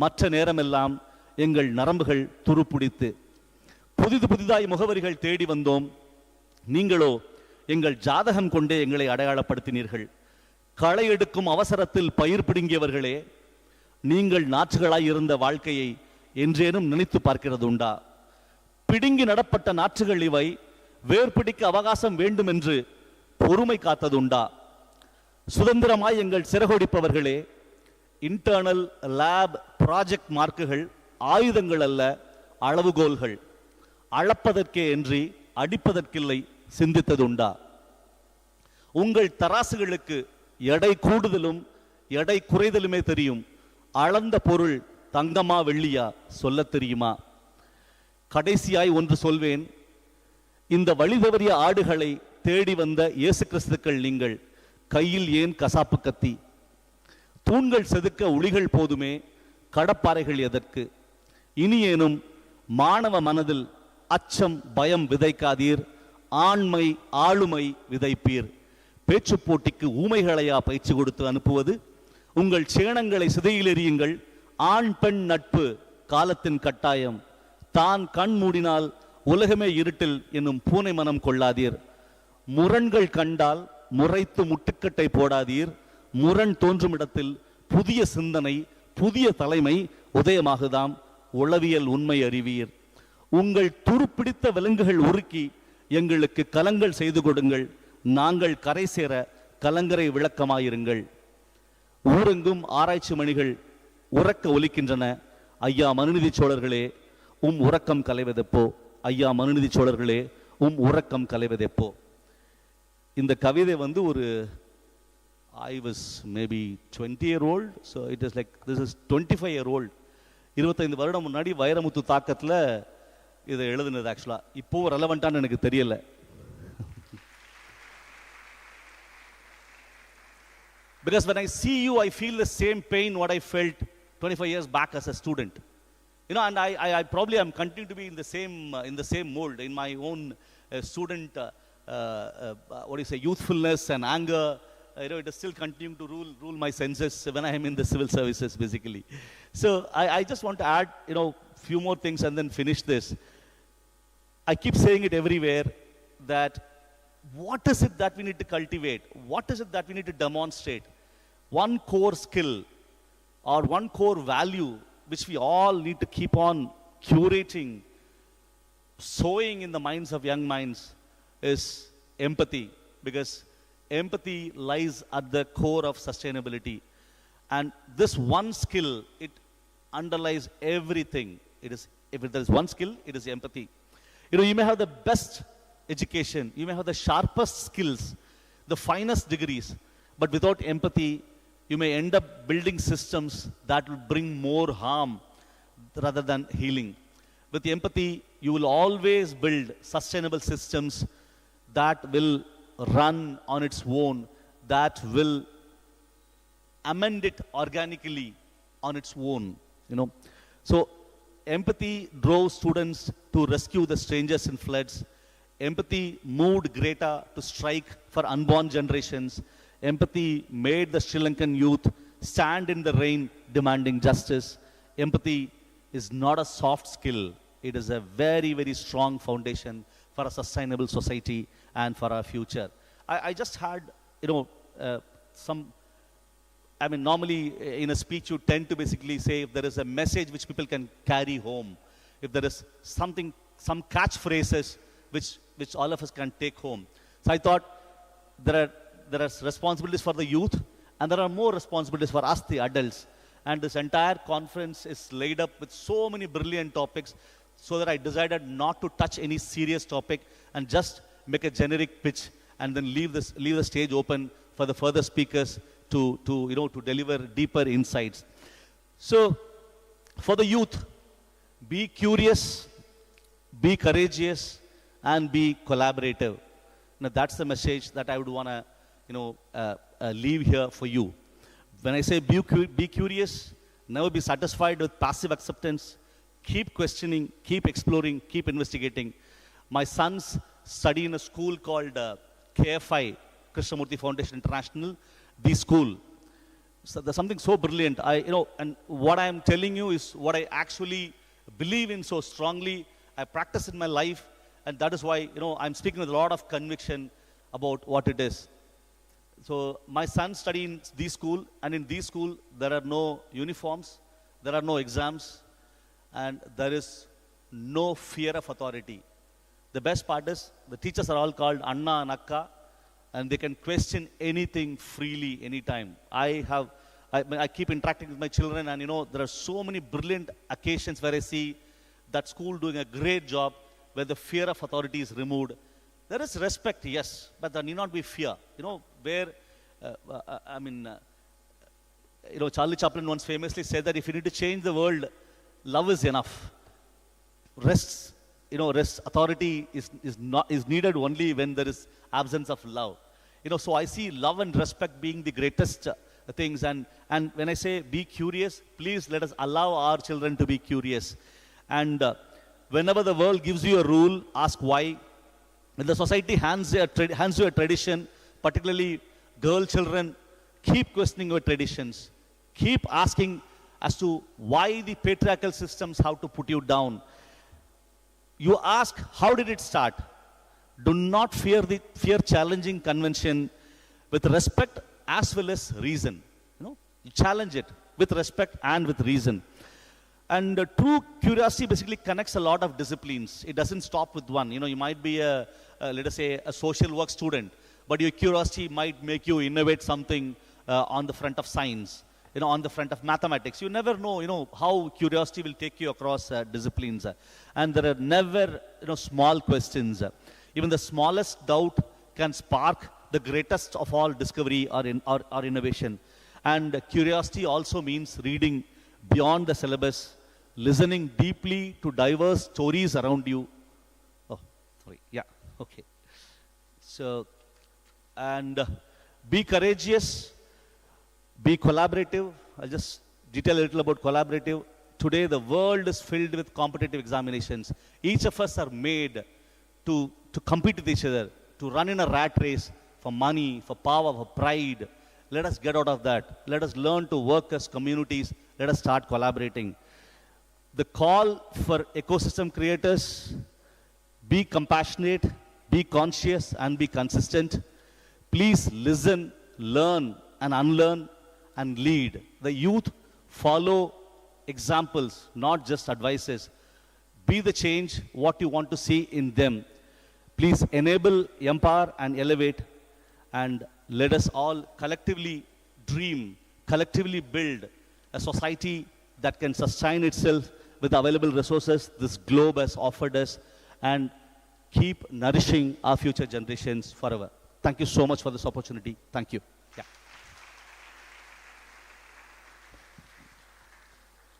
மற்ற நேரமெல்லாம் எங்கள் நரம்புகள் துருப்பிடித்து புதிதாய் முகவரிகள் தேடி வந்தோம். நீங்களோ எங்கள் ஜாதகம் கொண்டே எங்களை அடையாளப்படுத்தினீர்கள். களை எடுக்கும் அவசரத்தில் பயிர் பிடுங்கியவர்களே, நீங்கள் நாற்றுகளாய் இருந்த வாழ்க்கையை என்றேனும் நினைத்து பார்க்கிறது உண்டா? பிடுங்கி நடப்பட்ட நாற்றுகள் இவை. வேர்பிடிக்க அவகாசம் வேண்டும் என்று பொறுமை காத்ததுண்டா? சுதந்திரமாய் எங்கள் சிறகொடிப்பவர்களே, இன்டர்னல் லேப் ப்ராஜெக்ட் மார்க்குகள் ஆயுதங்கள் அல்ல, அளவுகோல்கள். அளப்பதற்கே என்று அடிப்பதற்கில்லை சிந்தித்ததுண்டா? உங்கள் தராசுகளுக்கு எடை கூடுதலும் எடை குறைதலுமே தெரியும். அளந்த பொருள் தங்கமா வெள்ளியா சொல்ல தெரியுமா? கடைசியாய் ஒன்று சொல்வேன். இந்த வழி தவறிய ஆடுகளை தேடி வந்த இயேசு கிறிஸ்துக்கள் நீங்கள். கையில் ஏன் கசாப்பு கத்தி? தூண்கள் செதுக்க உளிகள் போதுமே, கடப்பாறைகள் எதற்கு? இனியேனும் மாணவ மனதில் அச்சம் பயம் விதைக்காதீர். ஆண்மை ஆளுமை விதைப்பீர். பேச்சு போட்டிக்கு ஊமைகளையா பயிற்சி கொடுத்து அனுப்புவது? உங்கள் சேணங்களை சிதையில் எறியுங்கள். ஆண் பெண் நட்பு காலத்தின் கட்டாயம். தான் கண் மூடினால் உலகமே இருட்டில் என்னும் பூனை மனம் கொள்ளாதீர். முரண்கள் கண்டால் முறைத்து முட்டுக்கட்டை போடாதீர். முரண் தோன்றும் இடத்தில் புதிய சிந்தனை புதிய தலைமை உதயமாகுதாம். உளவியல் உண்மை அறிவீர். உங்கள் துருப்பிடித்த விலங்குகள் உருக்கி எங்களுக்கு கலங்கள் செய்து கொடுங்கள். நாங்கள் கரை சேர கலங்கரை விளக்கமாயிருங்கள். ஊரெங்கும் ஆராய்ச்சி மணிகள் உறக்க ஒலிக்கின்றன. ஐயா மனுநீதி சோழர்களே, உறக்கம் கலைவதெப்போ? ஐயா மனுநீதி சோழர்களே, உறக்கம் கலைவதெப்போ? இந்த கவிதை ஒரு I was maybe 20-year-old, so it is like this is 25-year-old. 25 வருடம் முன்னாடி வைரமுத்து தாக்கத்தில் இதை எழுதுனது. ஆக்சுவலா இப்போ ரெலவெண்டான்னு எனக்கு தெரியல. Because when I see you, I feel the same pain what I felt 25 years back as a student. And I probably am continuing to be in the same mold in my own student youthfulness and anger. It is still continuing to rule my senses when I am in the civil services, basically. So I just want to add few more things and then finish this. I keep saying it everywhere that what is it that we need to cultivate? What is it that we need to demonstrate? One core skill or one core value which we all need to keep on curating, sowing in the minds of young minds is empathy, because empathy lies at the core of sustainability. And this one skill, it underlies everything. If there is one skill, it is empathy. You may have the best education, you may have the sharpest skills, the finest degrees, but without empathy, you may end up building systems that will bring more harm rather than healing. With empathy, you will always build sustainable systems that will run on its own, that will amend it organically on its own. So empathy drove students to rescue the strangers in floods. Empathy moved Greta to strike for unborn generations. Empathy made the Sri Lankan youth stand in the rain demanding justice. Empathy is not a soft skill. It is a very, very strong foundation for a sustainable society and for our future. I just had, normally in a speech you tend to basically say if there is a message which people can carry home, if there is some catchphrases which all of us can take home. So I thought there are responsibilities for the youth and there are more responsibilities for us, the adults. And this entire conference is laid up with so many brilliant topics, so that I decided not to touch any serious topic and just make a generic pitch and then leave the stage open for the further speakers to deliver deeper insights. So for the youth, be curious, be courageous, and be collaborative. Now that's the message that I would want to leave here for you. When I say be curious, never be satisfied with passive acceptance. Keep questioning, keep exploring, keep investigating. My sons study in a school called KFI, Krishnamurti Foundation International, the school. So there's something so brilliant. And what I'm telling you is what I actually believe in so strongly. I practice in my life, and that is why I'm speaking with a lot of conviction about what it is. So my sons study in the school, and in the school there are no uniforms, there are no exams, and there is no fear of authority. The best part is the teachers are all called Anna and Akka, and they can question anything freely anytime. I keep interacting with my children, and there are so many brilliant occasions where I see that school doing a great job where the fear of authority is removed. There is respect, yes, but there need not be fear. Charlie Chaplin once famously said that if you need to change the world, love is enough. Rest, authority is needed only when there is absence of love. So I see love and respect being the greatest things. And when I say be curious, please let us allow our children to be curious. And whenever the world gives you a rule, ask why. When the society hands you a tradition, particularly girl children, keep questioning your traditions. Keep asking as to why the patriarchal systems have to put you down. You ask, how did it start? Do not fear challenging convention with respect as well as reason. You challenge it with respect and with reason. And true curiosity basically connects a lot of disciplines. It doesn't stop with one. You might be let us say, a social work student, but your curiosity might make you innovate something on the front of science, on the front of mathematics. You never know, how curiosity will take you across disciplines. And there are never, small questions. Even the smallest doubt can spark the greatest of all discovery or innovation. And curiosity also means reading beyond the syllabus, listening deeply to diverse stories around you. Oh, sorry. Yeah, okay. So, and be courageous, be collaborative. I'll just detail a little about collaborative. Today, the world is filled with competitive examinations. Each of us are made to compete with each other, to run in a rat race for money, for power, for pride. Let us get out of that. Let us learn to work as communities. Let us start collaborating. The call for ecosystem creators, Be compassionate, be conscious, and be consistent. Please listen, learn, and unlearn, and lead. The youth follow examples, not just advices. Be the change what you want to see in them. Please enable, empower, and elevate, and let us all collectively dream, collectively build a society that can sustain itself with available resources this globe has offered us, and keep nourishing our future generations forever. Thank you so much for this opportunity. Thank you. Yeah.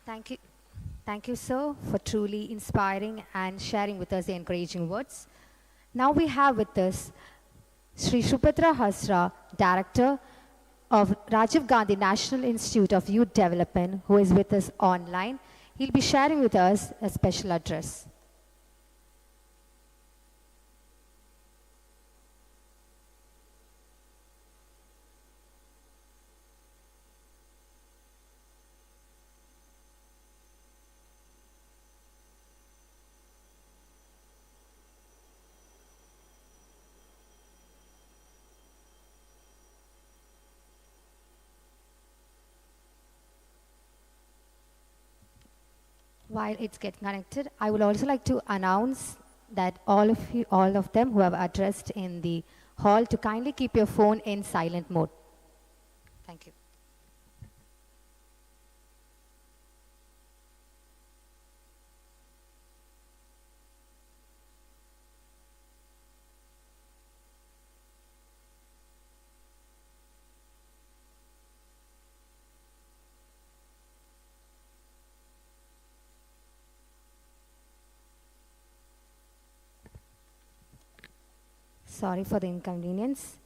Thank you. Thank you, sir, for truly inspiring and sharing with us the encouraging words. Now we have with us Sri Shubhadra Hasra, Director of Rajiv Gandhi National Institute of Youth Development, who is with us online. He'll be sharing with us a special address. While it's getting connected, I would also like to announce that all of them who have addressed in the hall to kindly keep your phone in silent mode. Thank you. Sorry for the inconvenience.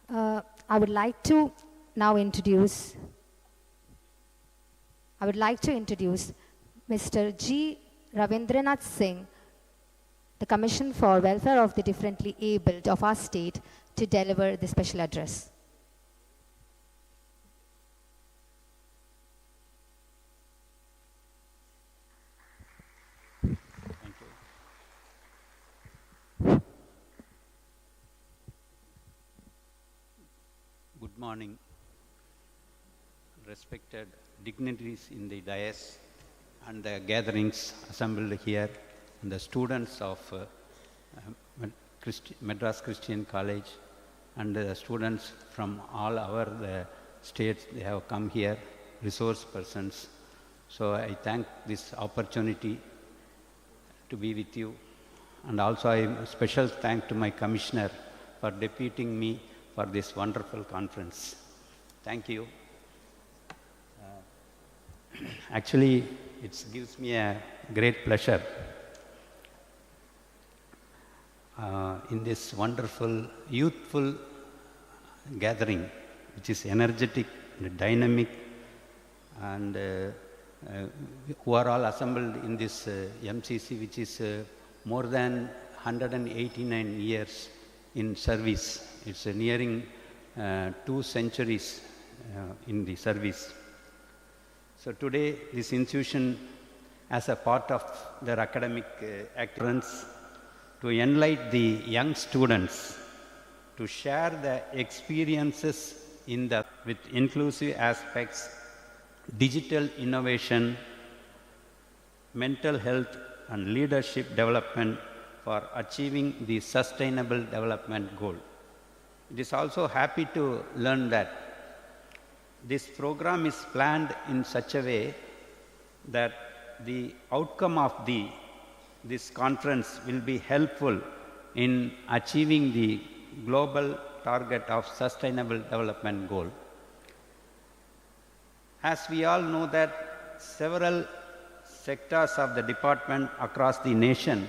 I would like to introduce Mr. G. Ravindranath Singh, the Commission for Welfare of the Differently Abled of our state, to deliver the special address. Good morning, respected dignitaries in the dais and the gatherings assembled here, and the students of Madras Christian College, and the students from all our states. They have come here, resource persons. So I thank this opportunity to be with you, and also a special thank to my commissioner for deputing me for this wonderful conference. Thank you. Actually, it gives me a great pleasure in this wonderful, youthful gathering, which is energetic, dynamic, and who are all assembled in this MCC, which is more than 189 years in service. It's nearing 2 centuries in the service. So today, this institution, as a part of their academic excellence, to enlighten the young students to share the experiences with inclusive aspects, digital innovation, mental health, and leadership development for achieving the sustainable development goal. It is also happy to learn that this program is planned in such a way that the outcome of this conference will be helpful in achieving the global target of sustainable development goal. As we all know that several sectors of the department across the nation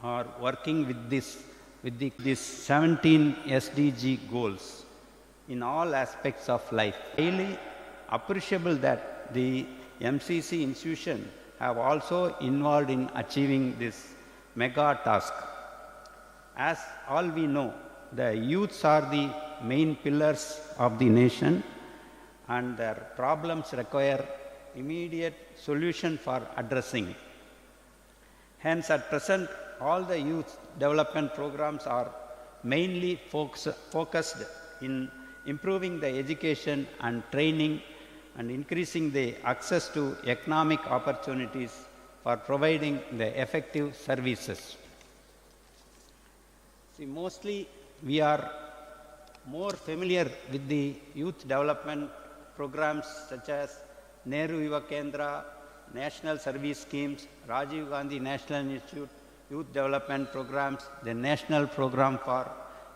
are working with these 17 SDG goals in all aspects of life. Highly appreciable that the MCC institution have also involved in achieving this mega task. As all we know, the youths are the main pillars of the nation, and their problems require immediate solution for addressing. Hence, at present, all the youth development programs are mainly focused in improving the education and training and increasing the access to economic opportunities for providing the effective services. See, mostly we are more familiar with the youth development programs such as Nehru Yuva Kendra, National Service Schemes, Rajiv Gandhi National Institute, Youth Development Programs, the National Program for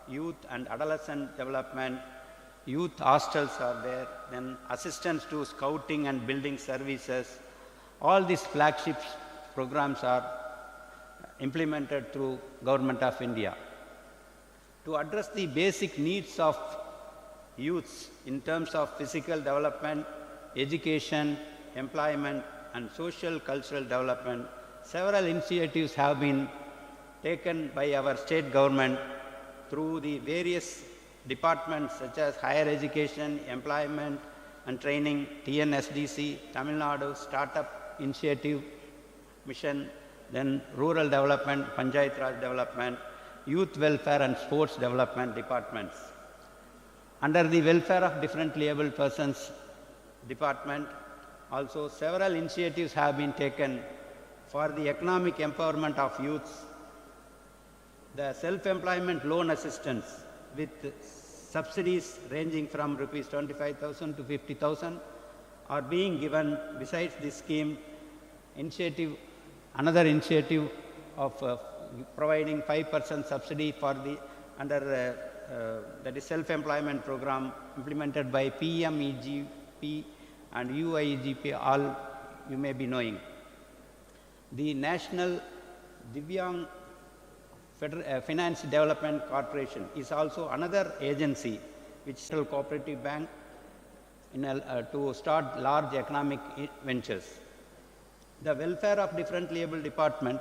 Youth and Adolescent Development, youth hostels are there, then assistance to scouting and building services. All these flagship programs are implemented through Government of India. To address the basic needs of youths in terms of physical development, education, employment, and social cultural development, several initiatives have been taken by our state government through the various departments such as higher education, employment and training, TNSDC, Tamil Nadu Startup Initiative Mission, then rural development, Panchayat Raj development, youth welfare and sports development departments. Under the welfare of differently abled persons department, also several initiatives have been taken for the economic empowerment of youths. The self-employment loan assistance with subsidies ranging from rupees 25,000 to 50,000 are being given. Besides this scheme, another initiative of providing 5% subsidy for the under that is self-employment program implemented by PMEGP and UIGP, all you may be knowing. The National Divyang Finance Development Corporation is also another agency which is a cooperative bank to start large economic ventures. The welfare of differently abled department,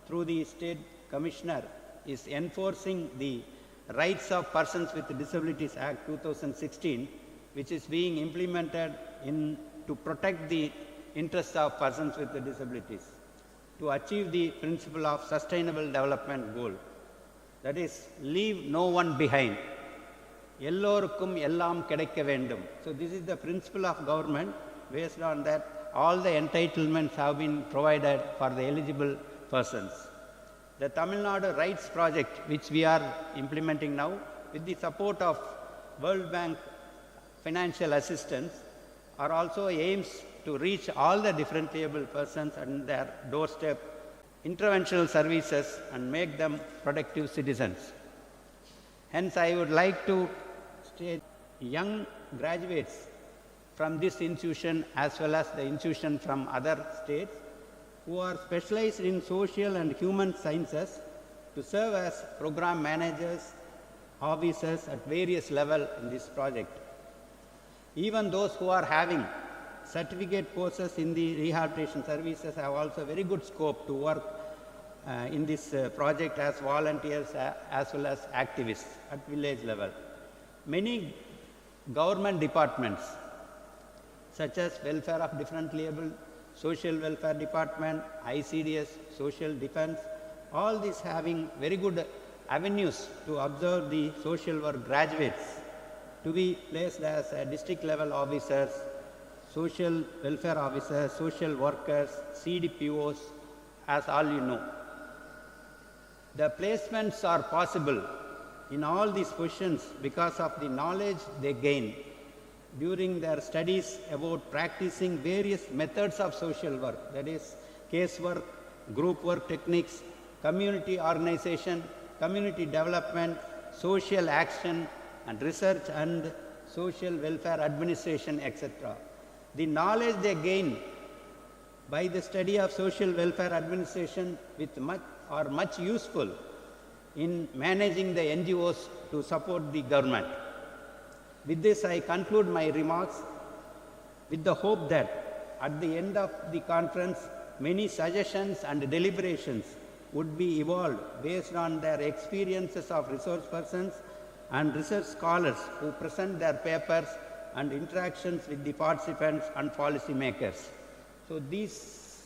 through the State Commissioner, is enforcing the Rights of Persons with Disabilities Act 2016, which is being implemented to protect the interests of persons with disabilities, to achieve the principle of sustainable development goal. That is, leave no one behind. எல்லோருக்கும் எல்லாம் கிடைக்க வேண்டும். So this is the principle of government. Based on that, all the entitlements have been provided for the eligible persons. The Tamil Nadu Rights Project, which we are implementing now, with the support of World Bank financial assistance, are also aims to reach all the differently able persons on their doorstep, interventional services, and make them productive citizens. Hence, I would like to state young graduates from this institution as well as the institution from other states who are specialized in social and human sciences to serve as program managers, officers at various levels in this project. Even those who are having certificate courses in the rehabilitation services have also very good scope to work in this project as volunteers as well as activists at village level. Many government departments such as welfare of differently able, social welfare department, ICDS, social defense, all these having very good avenues to observe the social work graduates to be placed as district level officers, social welfare officers, social workers, CDPOs, as all you know. The placements are possible in all these positions because of the knowledge they gain during their studies about practicing various methods of social work, that is casework, group work techniques, community organization, community development, social action, and research and social welfare administration, etc. The knowledge they gain by the study of social welfare administration are much useful in managing the NGOs to support the government. With this, I conclude my remarks with the hope that at the end of the conference, many suggestions and deliberations would be evolved based on their experiences of resource persons and research scholars who present their papers and interactions with the participants and policymakers. So these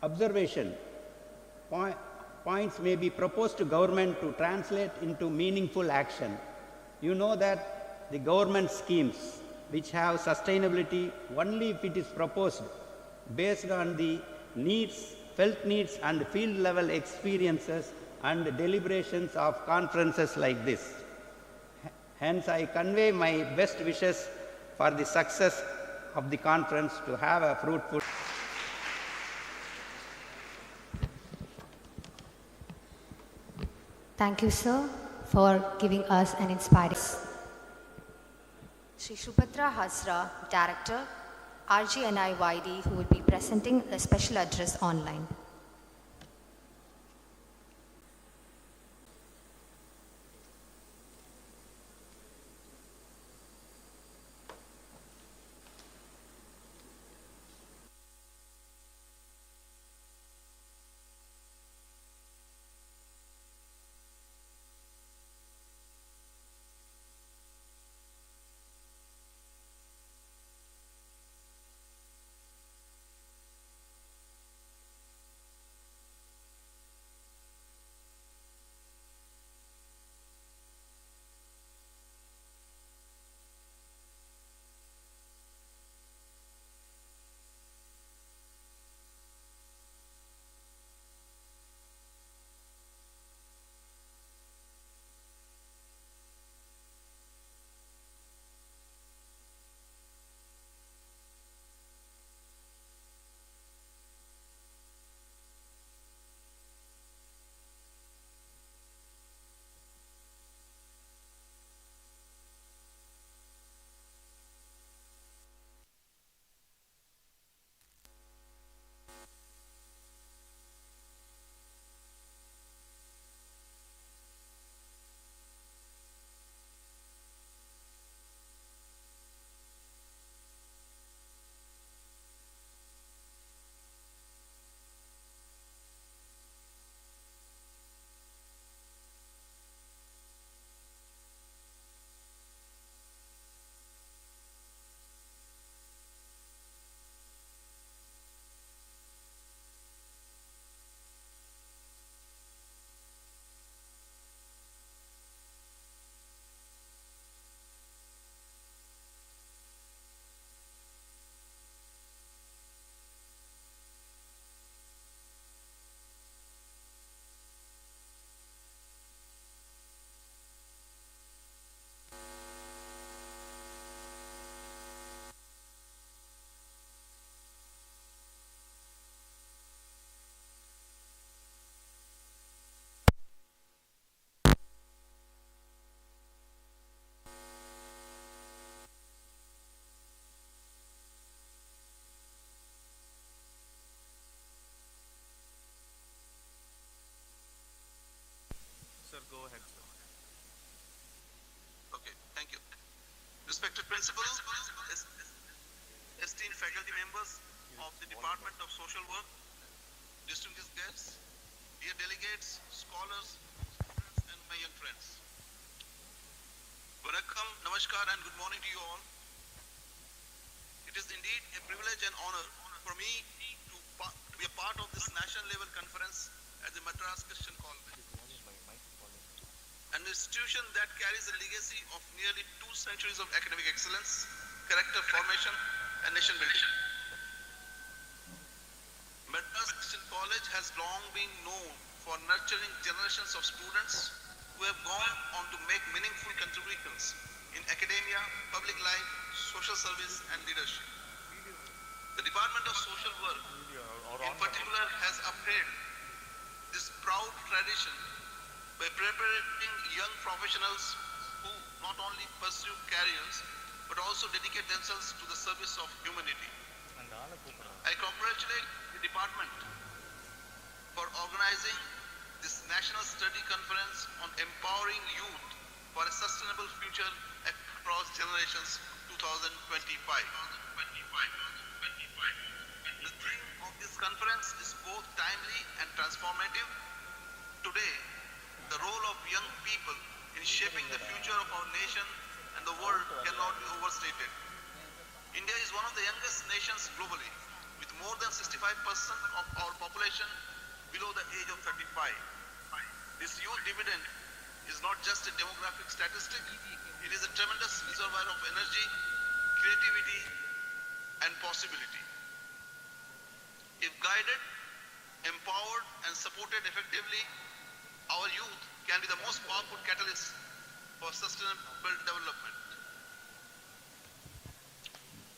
observations points may be proposed to government to translate into meaningful action. You know that the government schemes which have sustainability only if it is proposed based on the needs, felt needs and field level experiences and deliberations of conferences like this. Hence, I convey my best wishes for the success of the conference to have a fruitful. Thank you, sir, for giving us an inspiring. Shri Shubhatra Hasra, Director, RGNIYD, who will be presenting a special address online. Sir, go ahead, sir. Okay, thank you. Respected principal, esteemed faculty members of the Department of Social Work, distinguished guests, dear delegates, scholars, students, and my young friends. Welcome, namaskar, and good morning to you all. It is indeed a privilege and honor for me to be a part of this national level conference at the Madras Christian College, an institution that carries a legacy of nearly 2 centuries of academic excellence, character formation, and nation building. Madras Christian College has long been known for nurturing generations of students who have gone on to make meaningful contributions in academia, public life, social service, and leadership. The Department of Social Work, in particular, has upheld this proud tradition by preparing young professionals who not only pursue careers but also dedicate themselves to the service of humanity. I congratulate the department for organizing this National Study Conference on empowering youth for a sustainable future across generations 2025. The theme of this conference is both timely and transformative. Today, the role of young people in shaping the future of our nation and the world cannot be overstated. India is one of the youngest nations globally, with more than 65% of our population below the age of 35. This youth dividend is not just a demographic statistic, it is a tremendous reservoir of energy, creativity, and possibility. If guided, empowered, and supported effectively, our youth can be the most powerful catalyst for sustainable development.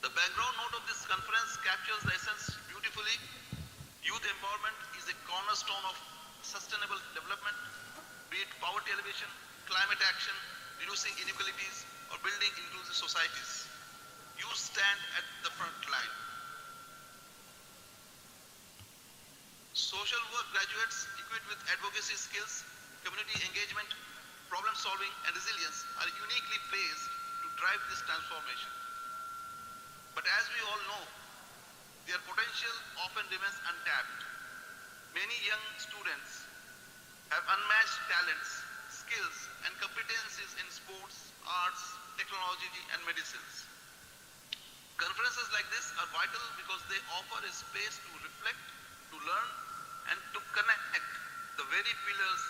The background note of this conference captures the essence beautifully. Youth empowerment is a cornerstone of sustainable development, be it poverty alleviation, climate action, reducing inequalities, or building inclusive societies. You stand at the front line. Social work graduates equipped with advocacy skills, community engagement, problem solving, and resilience are uniquely placed to drive this transformation. But as we all know, their potential often remains untapped. Many young students have unmatched talents, skills, and competencies in sports, arts, technology, and medicines. Conferences like this are vital because they offer a space to reflect, to learn, and to connect the very pillars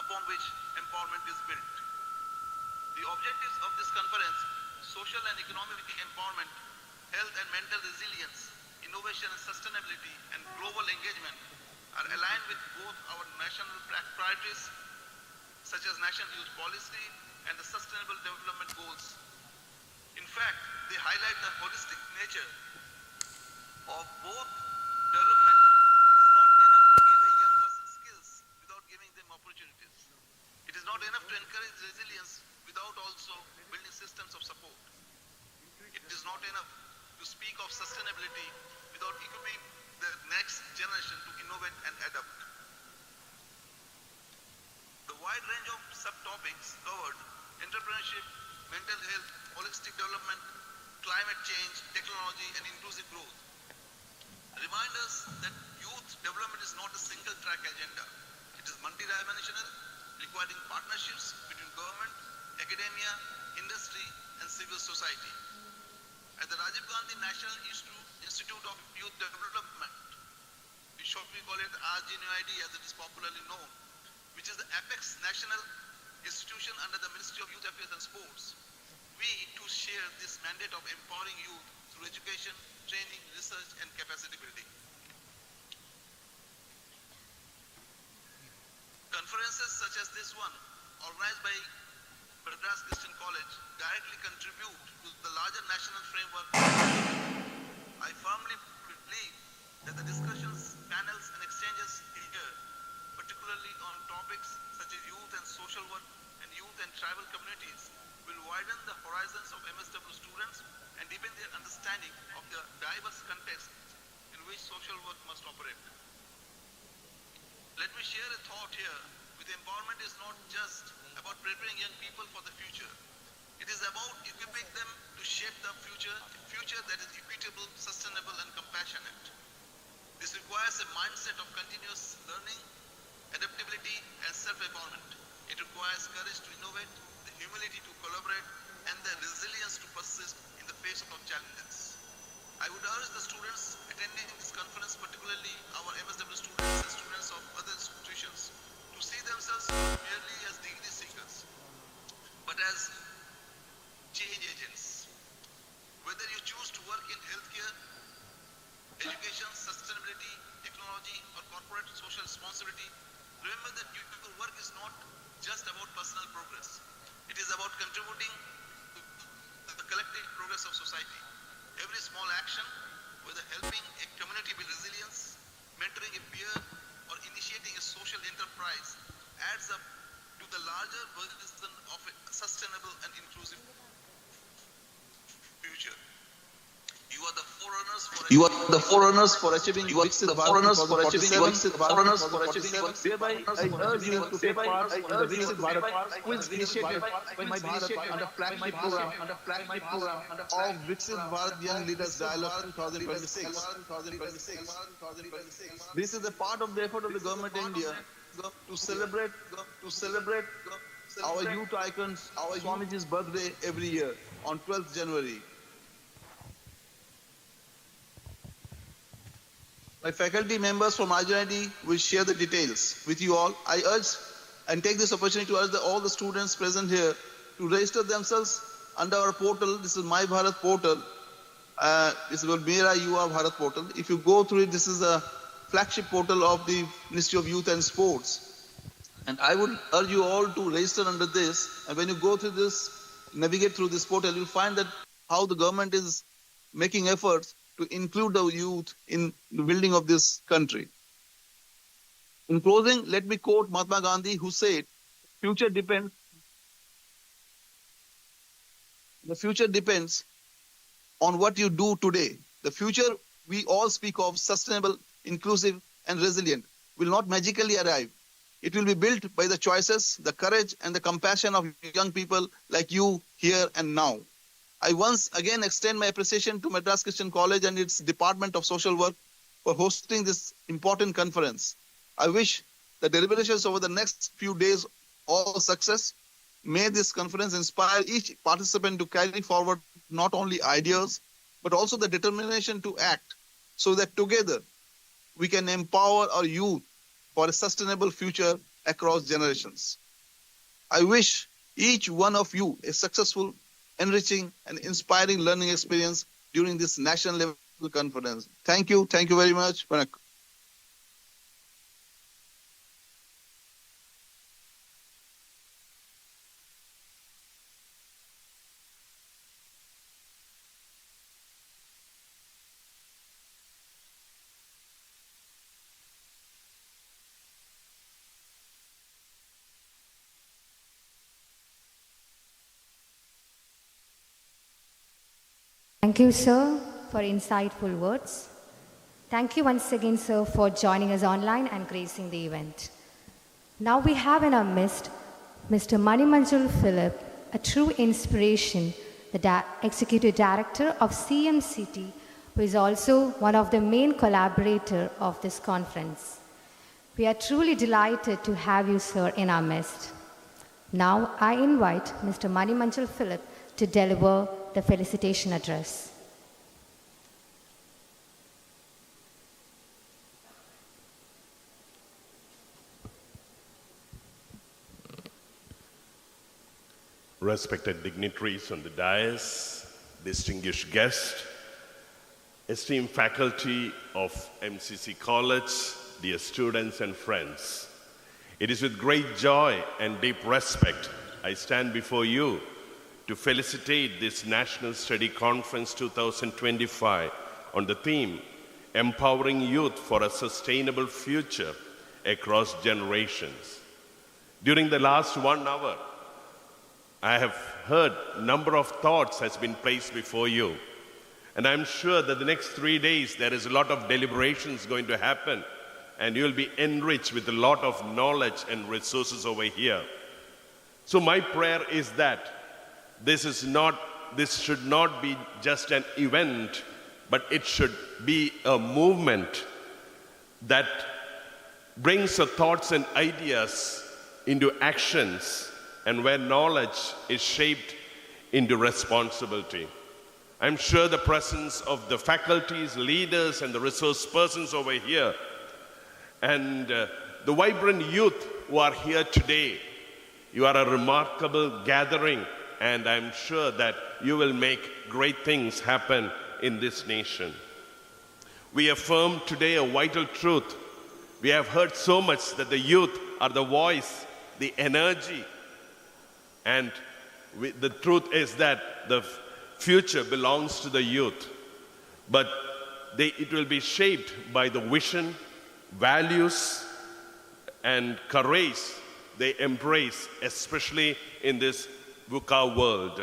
upon which empowerment is built. The objectives of this conference, social and economic empowerment, health and mental resilience, innovation and sustainability, and global engagement, are aligned with both our national priorities, such as National Youth Policy and the Sustainable Development Goals. In fact, they highlight the holistic nature of both development. It is not enough to give a young person skills without giving them opportunities. It is not enough to encourage resilience without also building systems of support. It is not enough to speak of sustainability without equipping the next generation to innovate and adapt. The wide range of subtopics covered: entrepreneurship, mental health, holistic development, climate change, technology, and inclusive growth, remind us that youth development is not a single-track agenda. It is multidimensional, requiring partnerships between government, academia, industry, and civil society. At the Rajiv Gandhi National Institute of Youth Development, we shortly call it RGNUID as it is popularly known, which is the apex national institution under the Ministry of Youth Affairs and Sports, we too share this mandate of empowering youth through education, training, research, and capacity building. Conferences such as this one, organized by Madras Christian College, directly contribute to the larger national framework. I firmly believe that the discussions, panels, and exchanges here, particularly on topics such as youth and social work and youth and tribal communities, will widen the horizons of MSW students and deepen their understanding of the diverse contexts in which social work must operate. Let me share a thought here. With empowerment is not just about preparing young people for the future. It is about equipping them to shape the future, a future that is equitable, sustainable, and compassionate. This requires a mindset of continuous learning, adaptability, and self-empowerment. It requires courage to innovate, the humility to collaborate, and the resilience to persist in the face of challenges. I would urge the students attending this conference, particularly our MSW students and students of other institutions, to see themselves not merely as degree seekers, but as change agents. Whether you choose to work in healthcare, education, sustainability, technology, or corporate social responsibility, remember that your work is not just about personal progress. It is about contributing to the collective progress of society. Every small action, whether helping a community build resilience, mentoring a peer, or initiating a social enterprise, adds up to the larger vision of a sustainable and inclusive future. You are the forerunners for achieving Viksit Bharat 2047. Thereby, I urge you to take part in the Viksit Bharat quiz initiative by Bharat under flagship program of Viksit Bharat Young Leaders Dialogue 2026. This is a part of the effort of the government of India to celebrate our youth icons, our Swamiji's birthday every year on 12th January. My faculty members from RJID will share the details with you all. I urge and take this opportunity to urge all the students present here to register themselves under our portal. This is My Bharat portal. This is called Mera Yuva Bharat portal. If you go through it, this is a flagship portal of the Ministry of Youth and Sports. And I would urge you all to register under this. And when you go through this, navigate through this portal, you'll find that how the government is making efforts to include the youth in the building of this country. In closing, let me quote Mahatma Gandhi, who said, the future depends on what you do today. The future we all speak of, sustainable, inclusive, and resilient, will not magically arrive. It will be built by the choices, the courage, and the compassion of young people like you here and now. I once again extend my appreciation to Madras Christian College and its Department of Social Work for hosting this important conference. I wish the deliberations over the next few days all success. May this conference inspire each participant to carry forward not only ideas, but also the determination to act so that together we can empower our youth for a sustainable future across generations. I wish each one of you a successful, enriching, and inspiring learning experience during this national level conference. Thank you. Thank you very much. Thank you, sir, for insightful words. Thank you once again, sir, for joining us online and gracing the event. Now we have in our midst Mr. Manimanjul Philip, a true inspiration, the Executive Director of CMCT, who is also one of the main collaborators of this conference. We are truly delighted to have you, sir, in our midst. Now I invite Mr. Manimanjul Philip to deliver the felicitation address. Respected dignitaries on the dais, distinguished guests, esteemed faculty of MCC College, dear students and friends, it is with great joy and deep respect I stand before you to felicitate this National Study Conference 2025 on the theme, Empowering Youth for a Sustainable Future Across Generations. During the last 1 hour, I have heard a number of thoughts has been placed before you. And I'm sure that the next 3 days, there is a lot of deliberations going to happen, and you'll be enriched with a lot of knowledge and resources over here. So my prayer is that this should not be just an event, but it should be a movement that brings the thoughts and ideas into actions, and where knowledge is shaped into responsibility. I'm sure the presence of the faculties, leaders, and the resource persons over here, and the vibrant youth who are here today, you are a remarkable gathering, and I'm sure that you will make great things happen in this nation. We affirm today a vital truth. We have heard so much that the youth are the voice, the energy, and the truth is that the future belongs to the youth. But it will be shaped by the vision, values, and courage they embrace, especially in this VUCA world.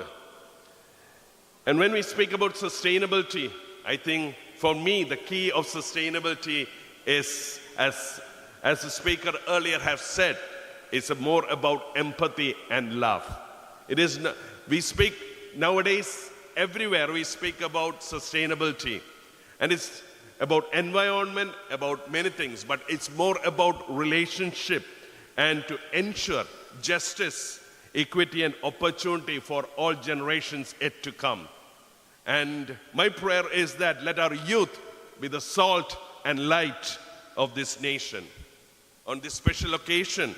And when we speak about sustainability, I think for me the key of sustainability is, as the speaker earlier have said, it's more about empathy and love. We speak nowadays, everywhere we speak about sustainability. And it's about environment, about many things, but it's more about relationship and to ensure justice, equity, and opportunity for all generations yet to come. And my prayer is that let our youth be the salt and light of this nation. On this special occasion,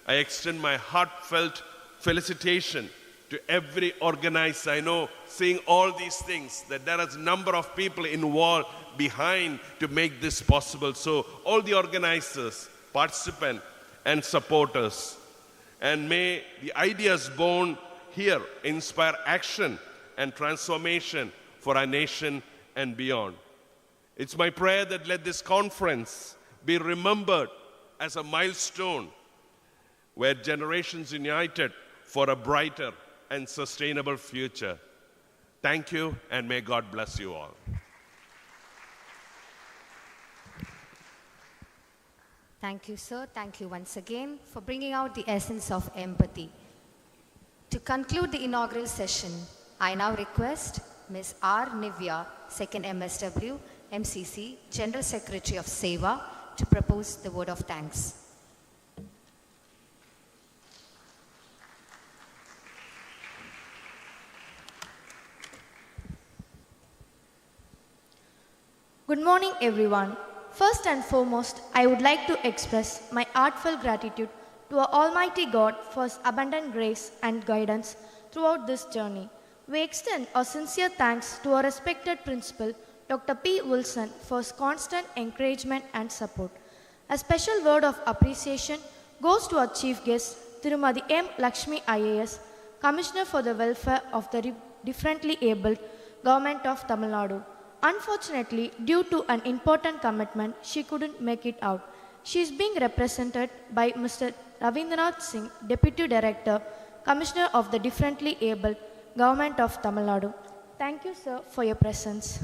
I extend my heartfelt felicitation to every organizer. I know, seeing all these things, that there is a number of people involved behind to make this possible. So all the organizers, participants, and supporters. And may the ideas born here inspire action and transformation for our nation and beyond. It's my prayer that let this conference be remembered as a milestone where generations united for a brighter and sustainable future. Thank you, and may God bless you all. Thank you, sir. Thank you once again for bringing out the essence of empathy. To conclude the inaugural session, I now request Ms. R. Nivya, 2nd MSW, MCC, General Secretary of SEWA, to propose the word of thanks. Good morning, everyone. First and foremost, I would like to express my heartfelt gratitude to our Almighty God for His abundant grace and guidance throughout this journey. We extend our sincere thanks to our respected principal, Dr. P. Wilson, for his constant encouragement and support. A special word of appreciation goes to our chief guest, Tirumadi M. Lakshmi IAS, Commissioner for the Welfare of the Differently Abled, Government of Tamil Nadu. Unfortunately, due to an important commitment, she couldn't make it out. She is being represented by Mr. Ravindranath Singh, Deputy Director, Commissioner of the Differently Abled, Government of Tamil Nadu. Thank you, sir, for your presence.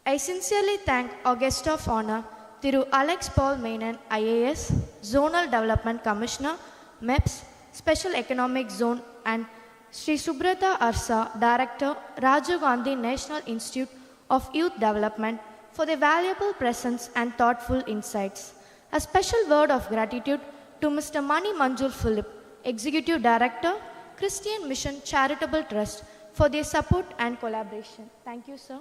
I sincerely thank our guest of honor, Thiru Alex Paul Menon, IAS, Zonal Development Commissioner, MEPS, Special Economic Zone, and Sri Subrata Arsa, Director, Rajiv Gandhi National Institute of Youth Development, for their valuable presence and thoughtful insights. A special word of gratitude to Mr. Mani Manjul Philip, Executive Director, Christian Mission Charitable Trust, for their support and collaboration. Thank you, sir.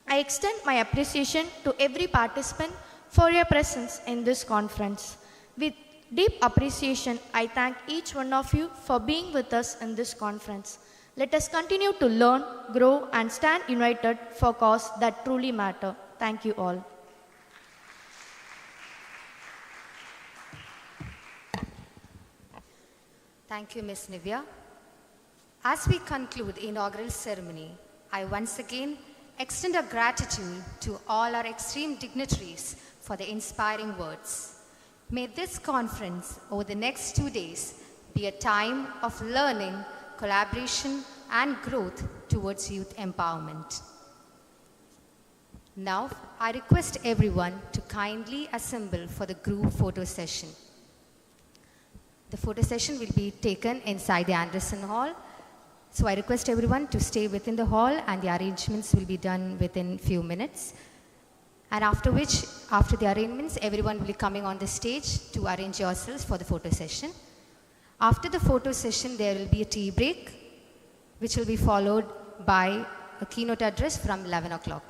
I extend my appreciation to every participant for your presence in this conference. With deep appreciation, I thank each one of you for being with us in this conference. Let us continue to learn, grow, and stand united for causes that truly matter. Thank you all. Thank you, Ms. Nivya. As we conclude the inaugural ceremony, I once again extend our gratitude to all our extreme dignitaries for the inspiring words. May this conference over the next 2 days be a time of learning, collaboration, and growth towards youth empowerment. Now, I request everyone to kindly assemble for the group photo session. The photo session will be taken inside the Anderson Hall. So I request everyone to stay within the hall, and the arrangements will be done within few minutes. And after the arrangements, everyone will be coming on the stage to arrange yourselves for the photo session. After the photo session, there will be a tea break, which will be followed by a keynote address from 11 o'clock.